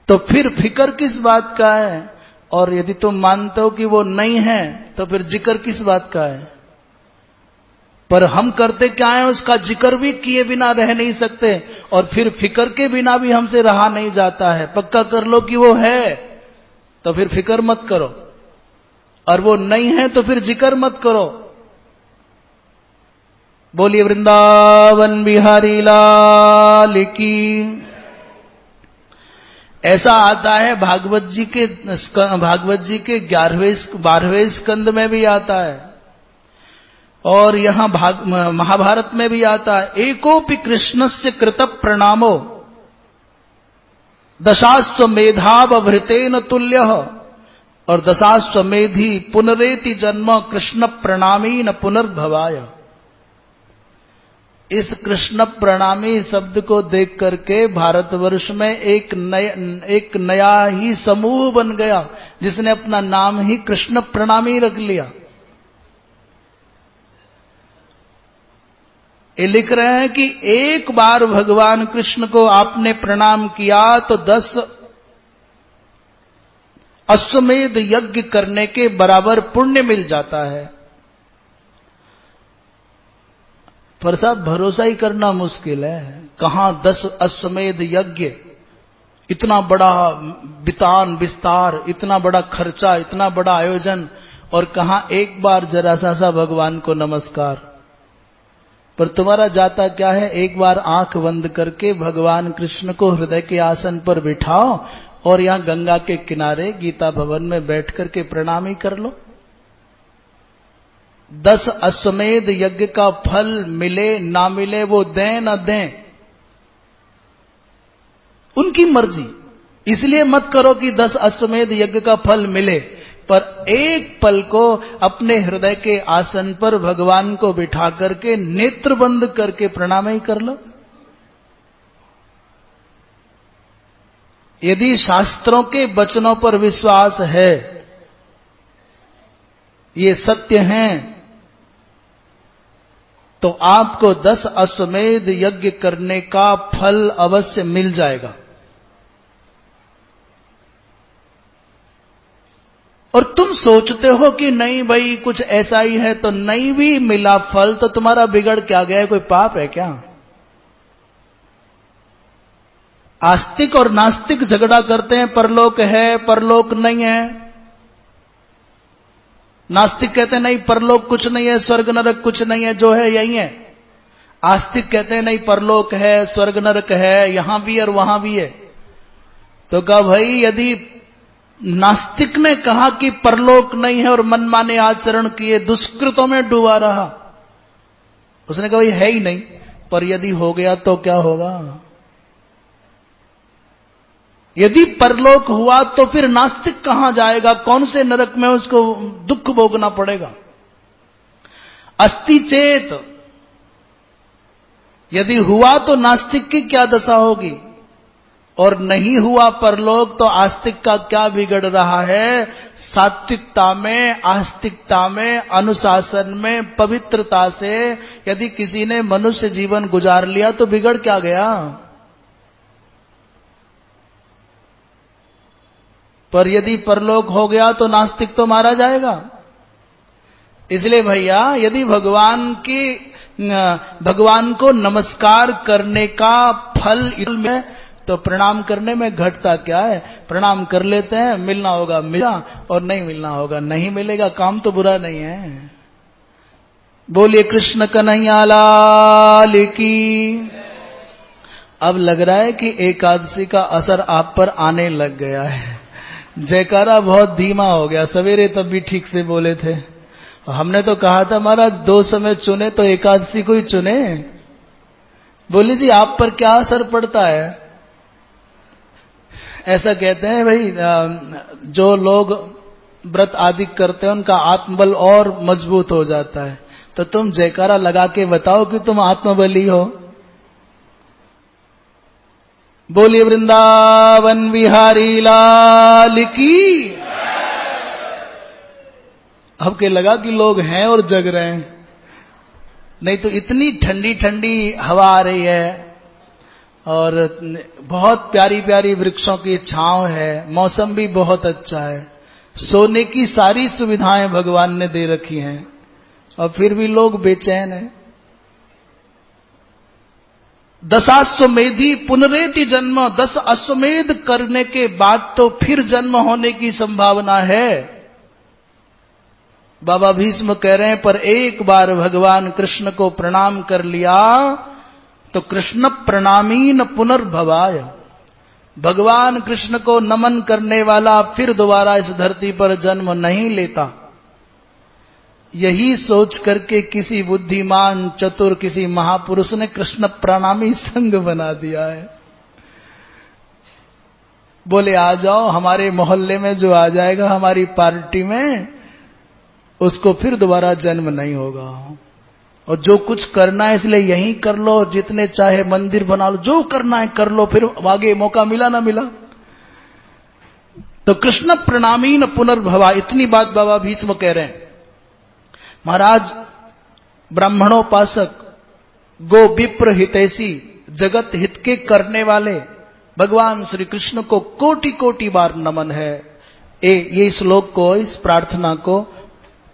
[SPEAKER 1] तो फिर फिक्र किस बात का है? और यदि तुम मानते हो कि वो नहीं है तो फिर जिक्र किस बात का है? पर हम करते क्या है, उसका जिक्र भी किए बिना रह नहीं सकते, और फिर फिक्र के बिना भी हमसे रहा नहीं जाता है। पक्का कर लो कि वो है तो फिर फिक्र मत करो, और वो नहीं है तो फिर जिक्र मत करो। बोलिए वृंदावन बिहारी लाल की। ऐसा आता है भागवत जी के 12वें स्कंद में भी आता है, और यहां महाभारत में भी आता है। एकोपि कृष्णस्य कृत प्रणामो दशाश्वमेधावभृतेन तुल्यः, और दशाश्वमेधी पुनरेति जन्म कृष्ण प्रणामी न पुनर्भवाय। इस कृष्ण प्रणामी शब्द को देख करके भारतवर्ष में एक नया ही समूह बन गया, जिसने अपना नाम ही कृष्ण प्रणामी रख लिया। ये लिख रहे हैं कि एक बार भगवान कृष्ण को आपने प्रणाम किया तो 10 अश्वमेध यज्ञ करने के बराबर पुण्य मिल जाता है। पर साहब भरोसा ही करना मुश्किल है। कहां 10 अश्वमेध यज्ञ, इतना बड़ा वितान विस्तार, इतना बड़ा खर्चा, इतना बड़ा आयोजन, और कहां एक बार जरा सा भगवान को नमस्कार। पर तुम्हारा जाता क्या है, एक बार आंख बंद करके भगवान कृष्ण को हृदय के आसन पर बिठाओ और यहां गंगा के किनारे गीता भवन में बैठ करके प्रणाम ही कर लो। 10 अश्वमेध यज्ञ का फल मिले ना मिले, वो दें ना दें, उनकी मर्जी। इसलिए मत करो कि 10 अश्वमेध यज्ञ का फल मिले, पर एक पल को अपने हृदय के आसन पर भगवान को बिठा करके नेत्र बंद करके प्रणाम ही कर लो। यदि शास्त्रों के वचनों पर विश्वास है, ये सत्य हैं, तो आपको 10 अश्वमेध यज्ञ करने का फल अवश्य मिल जाएगा। और तुम सोचते हो कि नहीं भाई कुछ ऐसा ही है, तो नहीं भी मिला फल तो तुम्हारा बिगड़ क्या गया? कोई पाप है क्या? आस्तिक और नास्तिक झगड़ा करते हैं, परलोक है परलोक नहीं है। नास्तिक कहते हैं नहीं परलोक कुछ नहीं है, स्वर्ग नरक कुछ नहीं है, जो है यही है। आस्तिक कहते हैं नहीं परलोक है, स्वर्ग नरक है, यहां भी और वहां भी है। तो कहा भाई यदि नास्तिक ने कहा कि परलोक नहीं है और मनमाने आचरण किए, दुष्कृतों में डूबा रहा, उसने कहा भाई है ही नहीं, पर यदि हो गया तो क्या होगा? यदि परलोक हुआ तो फिर नास्तिक कहां जाएगा? कौन से नरक में उसको दुख भोगना पड़ेगा? अस्ति चेत, यदि हुआ तो नास्तिक की क्या दशा होगी, और नहीं हुआ परलोक तो आस्तिक का क्या बिगड़ रहा है? सात्विकता में, आस्तिकता में, अनुशासन में, पवित्रता से यदि किसी ने मनुष्य जीवन गुजार लिया तो बिगड़ क्या गया? पर यदि परलोक हो गया तो नास्तिक तो मारा जाएगा। इसलिए भैया यदि भगवान को नमस्कार करने का फल में, तो प्रणाम करने में घटता क्या है? प्रणाम कर लेते हैं, मिलना होगा मिला और नहीं मिलना होगा नहीं मिलेगा, काम तो बुरा नहीं है। बोलिए कृष्ण कन्हैया लाल की। अब लग रहा है कि एकादशी का असर आप पर आने लग गया है। जयकारा बहुत धीमा हो गया, सवेरे तब भी ठीक से बोले थे। हमने तो कहा था महाराज 2 समय चुने तो एकादशी को ही चुने। बोले जी आप पर क्या असर पड़ता है? ऐसा कहते हैं भाई जो लोग व्रत आदि करते हैं उनका आत्मबल और मजबूत हो जाता है। तो तुम जयकारा लगा के बताओ कि तुम आत्मबली हो। बोलिए वृंदावन बिहारी लाल की। अब के लगा कि लोग हैं और जग रहे हैं, नहीं तो इतनी ठंडी ठंडी हवा आ रही है और बहुत प्यारी प्यारी वृक्षों की छांव है, मौसम भी बहुत अच्छा है, सोने की सारी सुविधाएं भगवान ने दे रखी हैं और फिर भी लोग बेचैन हैं। दशाश्वमेधी पुनरेति जन्म, 10 अश्वमेध करने के बाद तो फिर जन्म होने की संभावना है। बाबा भीष्म कह रहे हैं पर एक बार भगवान कृष्ण को प्रणाम कर लिया तो कृष्ण प्रणामीन पुनर्भवाय, भगवान कृष्ण को नमन करने वाला फिर दोबारा इस धरती पर जन्म नहीं लेता। यही सोच करके किसी बुद्धिमान चतुर किसी महापुरुष ने कृष्ण प्रणामी संघ बना दिया है। बोले आ जाओ हमारे मोहल्ले में, जो आ जाएगा हमारी पार्टी में उसको फिर दोबारा जन्म नहीं होगा। और जो कुछ करना है इसलिए यहीं कर लो, जितने चाहे मंदिर बना लो, जो करना है कर लो, फिर आगे मौका मिला ना मिला। तो कृष्ण प्रणामीन पुनर्भवा, इतनी बात बाबा भीष्म कह रहे हैं। महाराज ब्राह्मणोपासक, गो विप्र हितैषी, जगत हित के करने वाले भगवान श्री कृष्ण को कोटि कोटि बार नमन है। ये श्लोक को, इस प्रार्थना को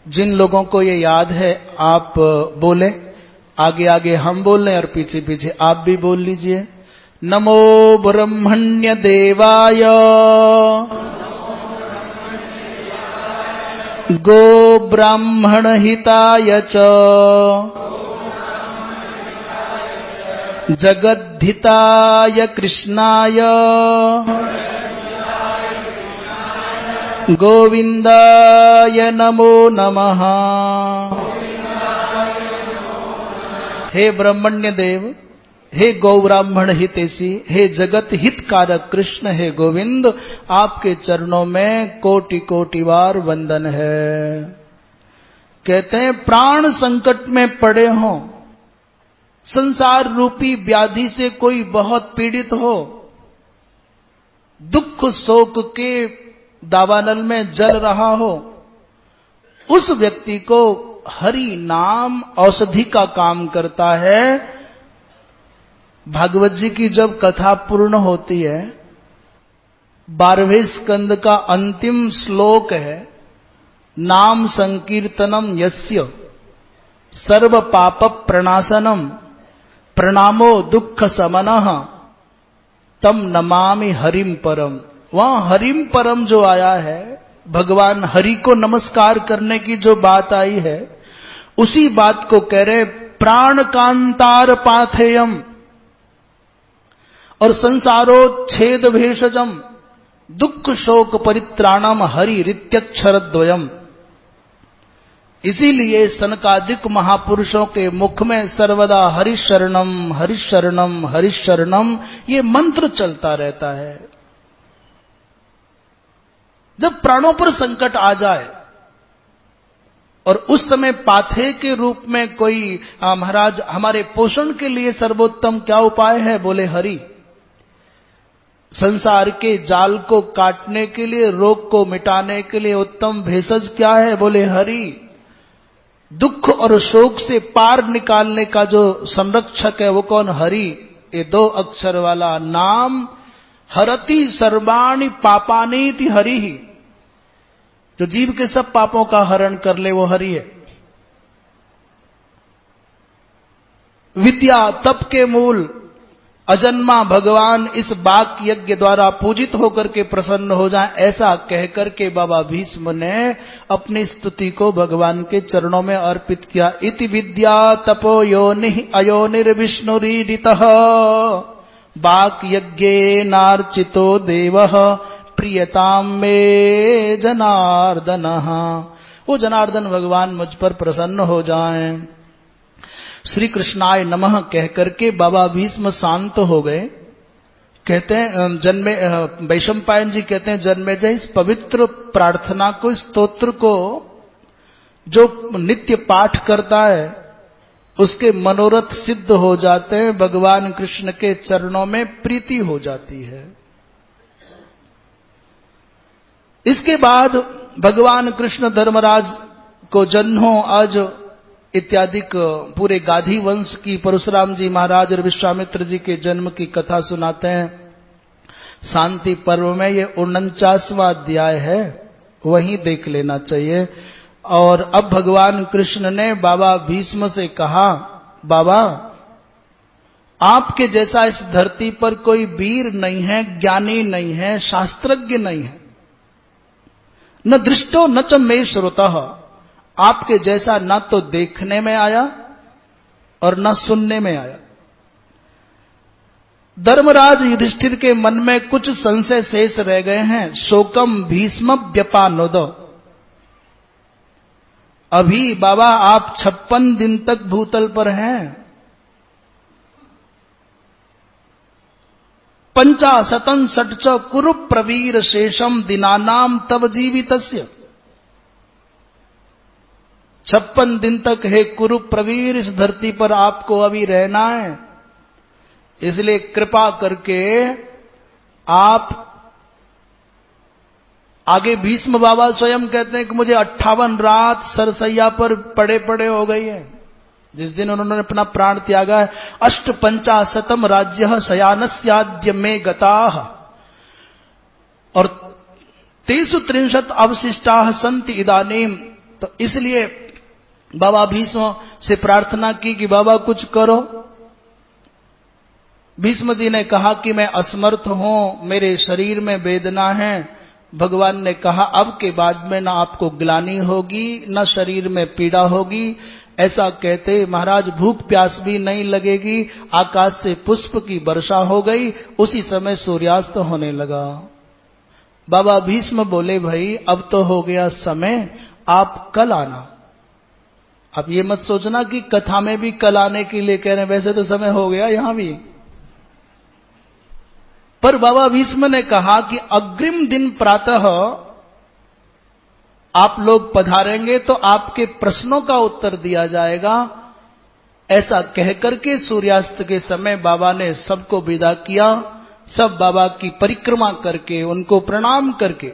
[SPEAKER 1] जिन लोगों को ये याद है आप बोले, आगे आगे हम बोल रहे हैं और पीछे पीछे आप भी बोल लीजिए। नमो ब्रह्मण्य देवाय गो ब्राह्मण हिताय च जगद्धिताय कृष्णाय गोविंदाय नमो नमः। हे ब्रह्मण्य देव, हे गौ ब्राह्मण हितैषी, हे जगत हित कारक कृष्ण, हे गोविंद, आपके चरणों में कोटि कोटि बार वंदन है। कहते हैं प्राण संकट में पड़े हों, संसार रूपी व्याधि से कोई बहुत पीड़ित हो, दुख शोक के दावानल में जल रहा हो, उस व्यक्ति को हरि नाम औषधि का काम करता है। भागवत जी की जब कथा पूर्ण होती है, 12वें स्कंद का अंतिम श्लोक है, नाम संकीर्तनम यस्य सर्व पाप प्रणाशनम प्रणामो दुख समनः तम नमामि हरिम परम। वहां हरिम परम जो आया है भगवान हरि को नमस्कार करने की जो बात आई है, उसी बात को कह रहे प्राण कांतार पाथेयम और संसारोच्छेद भेषजम दुख शोक परित्राणम हरि रित्यक्षर द्वयम। इसीलिए सनकादिक महापुरुषों के मुख में सर्वदा हरिशरणम हरिशरणम हरिशरणम ये मंत्र चलता रहता है। जब प्राणों पर संकट आ जाए और उस समय पाथे के रूप में कोई महाराज हमारे पोषण के लिए सर्वोत्तम क्या उपाय है, बोले हरि। संसार के जाल को काटने के लिए, रोग को मिटाने के लिए उत्तम भेषज क्या है, बोले हरि। दुख और शोक से पार निकालने का जो संरक्षक है वो कौन, हरि। ये 2 अक्षर वाला नाम हरति सर्वाणि पापानीति हरि ही, जो जीव के सब पापों का हरण कर ले वो हरि है। विद्या तप के मूल अजन्मा भगवान इस बाक यज्ञ द्वारा पूजित होकर के प्रसन्न हो जाए, ऐसा कहकर के बाबा भीष्म ने अपनी स्तुति को भगवान के चरणों में अर्पित किया। इति विद्या तपो योनि अयोनिर्विष्णुरीडितः बाक यज्ञे नार्चितो देवः प्रियताम मे जनार्दनः। वो जनार्दन भगवान मुझ पर प्रसन्न हो जाएं। श्री कृष्णाय नमः कह करके बाबा भीष्म शांत हो गए। कहते हैं वैशंपायन जी कहते हैं, जन्मेजय इस पवित्र प्रार्थना को, इस स्तोत्र को जो नित्य पाठ करता है उसके मनोरथ सिद्ध हो जाते हैं, भगवान कृष्ण के चरणों में प्रीति हो जाती है। इसके बाद भगवान कृष्ण धर्मराज को जन्हों अज इत्यादि पूरे गाधी वंश की परशुराम जी महाराज और विश्वामित्र जी के जन्म की कथा सुनाते हैं। शांति पर्व में ये 49वां अध्याय है, वहीं देख लेना चाहिए। और अब भगवान कृष्ण ने बाबा भीष्म से कहा, बाबा आपके जैसा इस धरती पर कोई वीर नहीं है, ज्ञानी नहीं है, शास्त्रज्ञ नहीं है, न दृष्टो न च मे श्रुतः। आपके जैसा न तो देखने में आया और न सुनने में आया। धर्मराज युधिष्ठिर के मन में कुछ संशय शेष रह गए हैं। शोकम भीष्म व्यपानोद। अभी बाबा आप 56 दिन तक भूतल पर हैं। 50 षट्च कुरु प्रवीर शेषम दिनानाम तब जीवितस्य। 56 दिन तक हे कुरु प्रवीर इस धरती पर आपको अभी रहना है, इसलिए कृपा करके आप आगे भीष्म बाबा स्वयं कहते हैं कि मुझे 58 रात सरसैया पर पड़े पड़े हो गई है जिस दिन उन्होंने अपना प्राण त्यागा है। 850 राज्य शयानस्याद्य में गताः और 333 अवशिष्टा संति इदानीम। तो इसलिए बाबा भीष्म से प्रार्थना की कि बाबा कुछ करो। भीष्म जी ने कहा कि मैं असमर्थ हूं, मेरे शरीर में वेदना है। भगवान ने कहा अब के बाद में ना आपको ग्लानि होगी न शरीर में पीड़ा होगी। ऐसा कहते महाराज भूख प्यास भी नहीं लगेगी। आकाश से पुष्प की वर्षा हो गई। उसी समय सूर्यास्त होने लगा। बाबा भीष्म बोले भाई अब तो हो गया समय, आप कल आना। अब ये मत सोचना कि कथा में भी कल आने के लिए कह रहे हैं, वैसे तो समय हो गया यहां भी। पर बाबा भीष्म ने कहा कि अग्रिम दिन प्रातः आप लोग पधारेंगे तो आपके प्रश्नों का उत्तर दिया जाएगा। ऐसा कहकर के सूर्यास्त के समय बाबा ने सबको विदा किया। सब बाबा की परिक्रमा करके उनको प्रणाम करके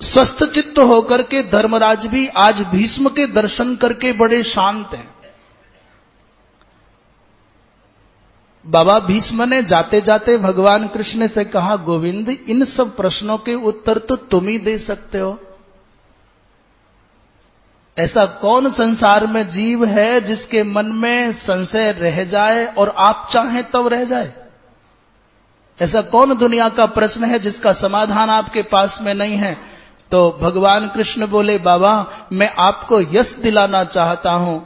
[SPEAKER 1] स्वस्थ चित्त होकर के धर्मराज भी आज भीष्म के दर्शन करके बड़े शांत हैं। बाबा भीष्म ने जाते जाते भगवान कृष्ण से कहा, गोविंद इन सब प्रश्नों के उत्तर तो तुम ही दे सकते हो। ऐसा कौन संसार में जीव है जिसके मन में संशय रह जाए और आप चाहें तब रह जाए। ऐसा कौन दुनिया का प्रश्न है जिसका समाधान आपके पास में नहीं है? तो भगवान कृष्ण बोले, बाबा मैं आपको यश दिलाना चाहता हूं,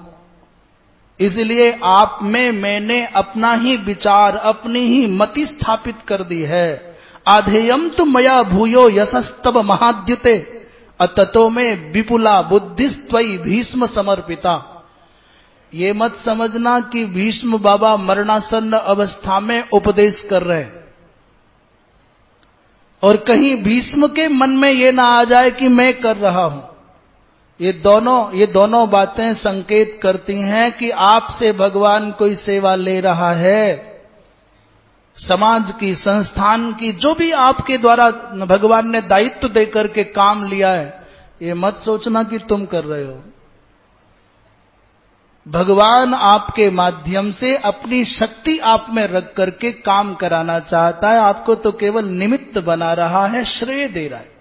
[SPEAKER 1] इसलिए आप में मैंने अपना ही विचार, अपनी ही मति स्थापित कर दी है। आधेयम तु मया भूयो यशस्तव महाद्युते अततो में विपुला बुद्धिस्त्वयि भीष्म समर्पिता। ये मत समझना कि भीष्म बाबा मरणासन्न अवस्था में उपदेश कर रहे हैं, और कहीं भीष्म के मन में ये ना आ जाए कि मैं कर रहा हूं। ये दोनों बातें संकेत करती हैं कि आपसे भगवान कोई सेवा ले रहा है। समाज की, संस्थान की, जो भी आपके द्वारा भगवान ने दायित्व देकर के काम लिया है, ये मत सोचना कि तुम कर रहे हो। भगवान आपके माध्यम से अपनी शक्ति आप में रख करके काम कराना चाहता है, आपको तो केवल निमित्त बना रहा है, श्रेय दे रहा है।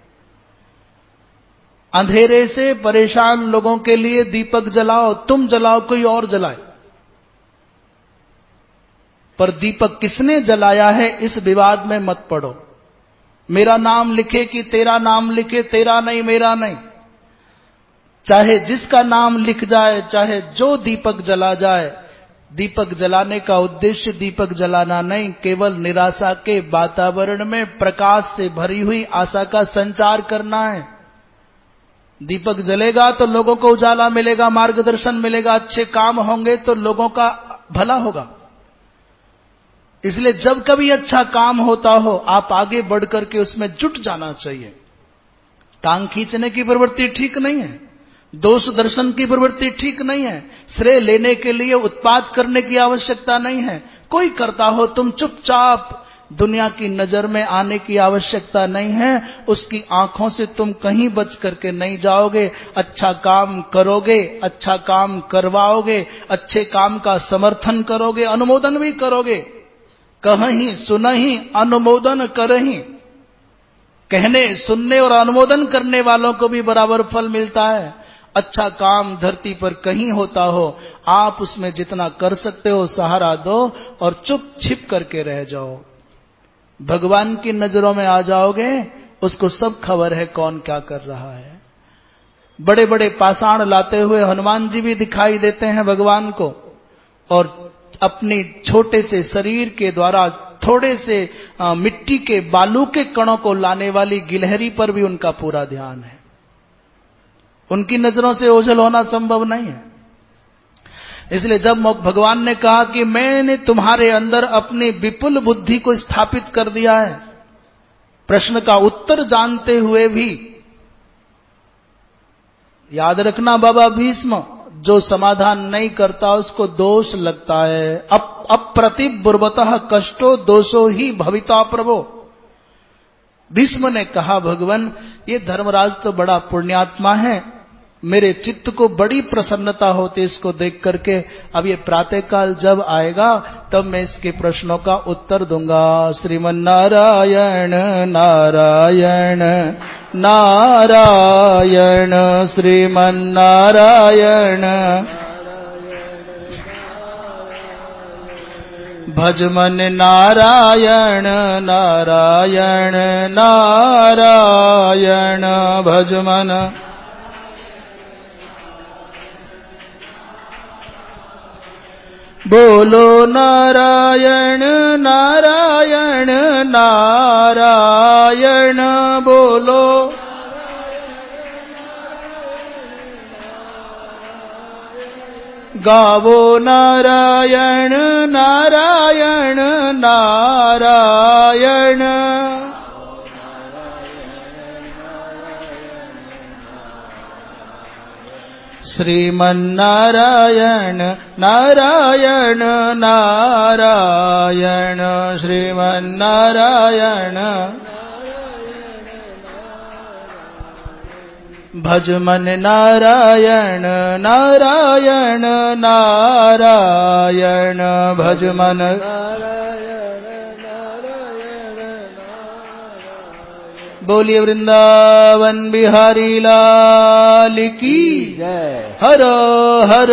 [SPEAKER 1] अंधेरे से परेशान लोगों के लिए दीपक जलाओ, तुम जलाओ, कोई और जलाए, पर दीपक किसने जलाया है इस विवाद में मत पड़ो। मेरा नाम लिखे कि तेरा नाम लिखे, तेरा नहीं मेरा नहीं, चाहे जिसका नाम लिख जाए, चाहे जो दीपक जला जाए, दीपक जलाने का उद्देश्य दीपक जलाना नहीं, केवल निराशा के वातावरण में प्रकाश से भरी हुई आशा का संचार करना है। दीपक जलेगा तो लोगों को उजाला मिलेगा, मार्गदर्शन मिलेगा, अच्छे काम होंगे तो लोगों का भला होगा। इसलिए जब कभी अच्छा काम होता हो, आप आगे बढ़ करके उसमें जुट जाना चाहिए। टांग खींचने की प्रवृत्ति ठीक नहीं है, दोष दर्शन की प्रवृत्ति ठीक नहीं है, श्रेय लेने के लिए उत्पात करने की आवश्यकता नहीं है। कोई करता हो, तुम चुपचाप, दुनिया की नजर में आने की आवश्यकता नहीं है। उसकी आंखों से तुम कहीं बच करके नहीं जाओगे। अच्छा काम करोगे, अच्छा काम करवाओगे, अच्छे काम का समर्थन करोगे, अनुमोदन भी करोगे। कहीं सुनहि अनुमोदन करहि, कहने, सुनने और अनुमोदन करने वालों को भी बराबर फल मिलता है। अच्छा काम धरती पर कहीं होता हो, आप उसमें जितना कर सकते हो सहारा दो और चुप छिप करके रह जाओ। भगवान की नजरों में आ जाओगे, उसको सब खबर है कौन क्या कर रहा है। बड़े बड़े पाषाण लाते हुए हनुमान जी भी दिखाई देते हैं भगवान को, और अपनी छोटे से शरीर के द्वारा थोड़े से मिट्टी के बालू के कणों को लाने वाली गिलहरी पर भी उनका पूरा ध्यान है। उनकी नजरों से ओझल होना संभव नहीं है। इसलिए जब भगवान ने कहा कि मैंने तुम्हारे अंदर अपनी विपुल बुद्धि को स्थापित कर दिया है, प्रश्न का उत्तर जानते हुए भी, याद रखना बाबा भीष्म, जो समाधान नहीं करता उसको दोष लगता है। अप्रतिबुर्वतः कष्टो दोषो ही भविता प्रभो। भीष्म ने कहा, भगवान ये धर्मराज तो बड़ा पुण्यात्मा है, मेरे चित्त को बड़ी प्रसन्नता होती इसको देख करके। अब ये प्रातःकाल जब आएगा तब मैं इसके प्रश्नों का उत्तर दूंगा। श्रीमन नारायण नारायण नारायण, श्रीमन नारायण। भजमन नारायण नारायण नारायण, भजमन। बोलो नारायण नारायण नारायण, बोलो गावो नारायण नारायण नारायण। श्रीमन्नारायण नारायण नारायण, श्रीमन्नारायण। भजमन नारायण नारायण नारायण, भजमन। बोलिए वृंदावन बिहारी लाल की जय। हर हर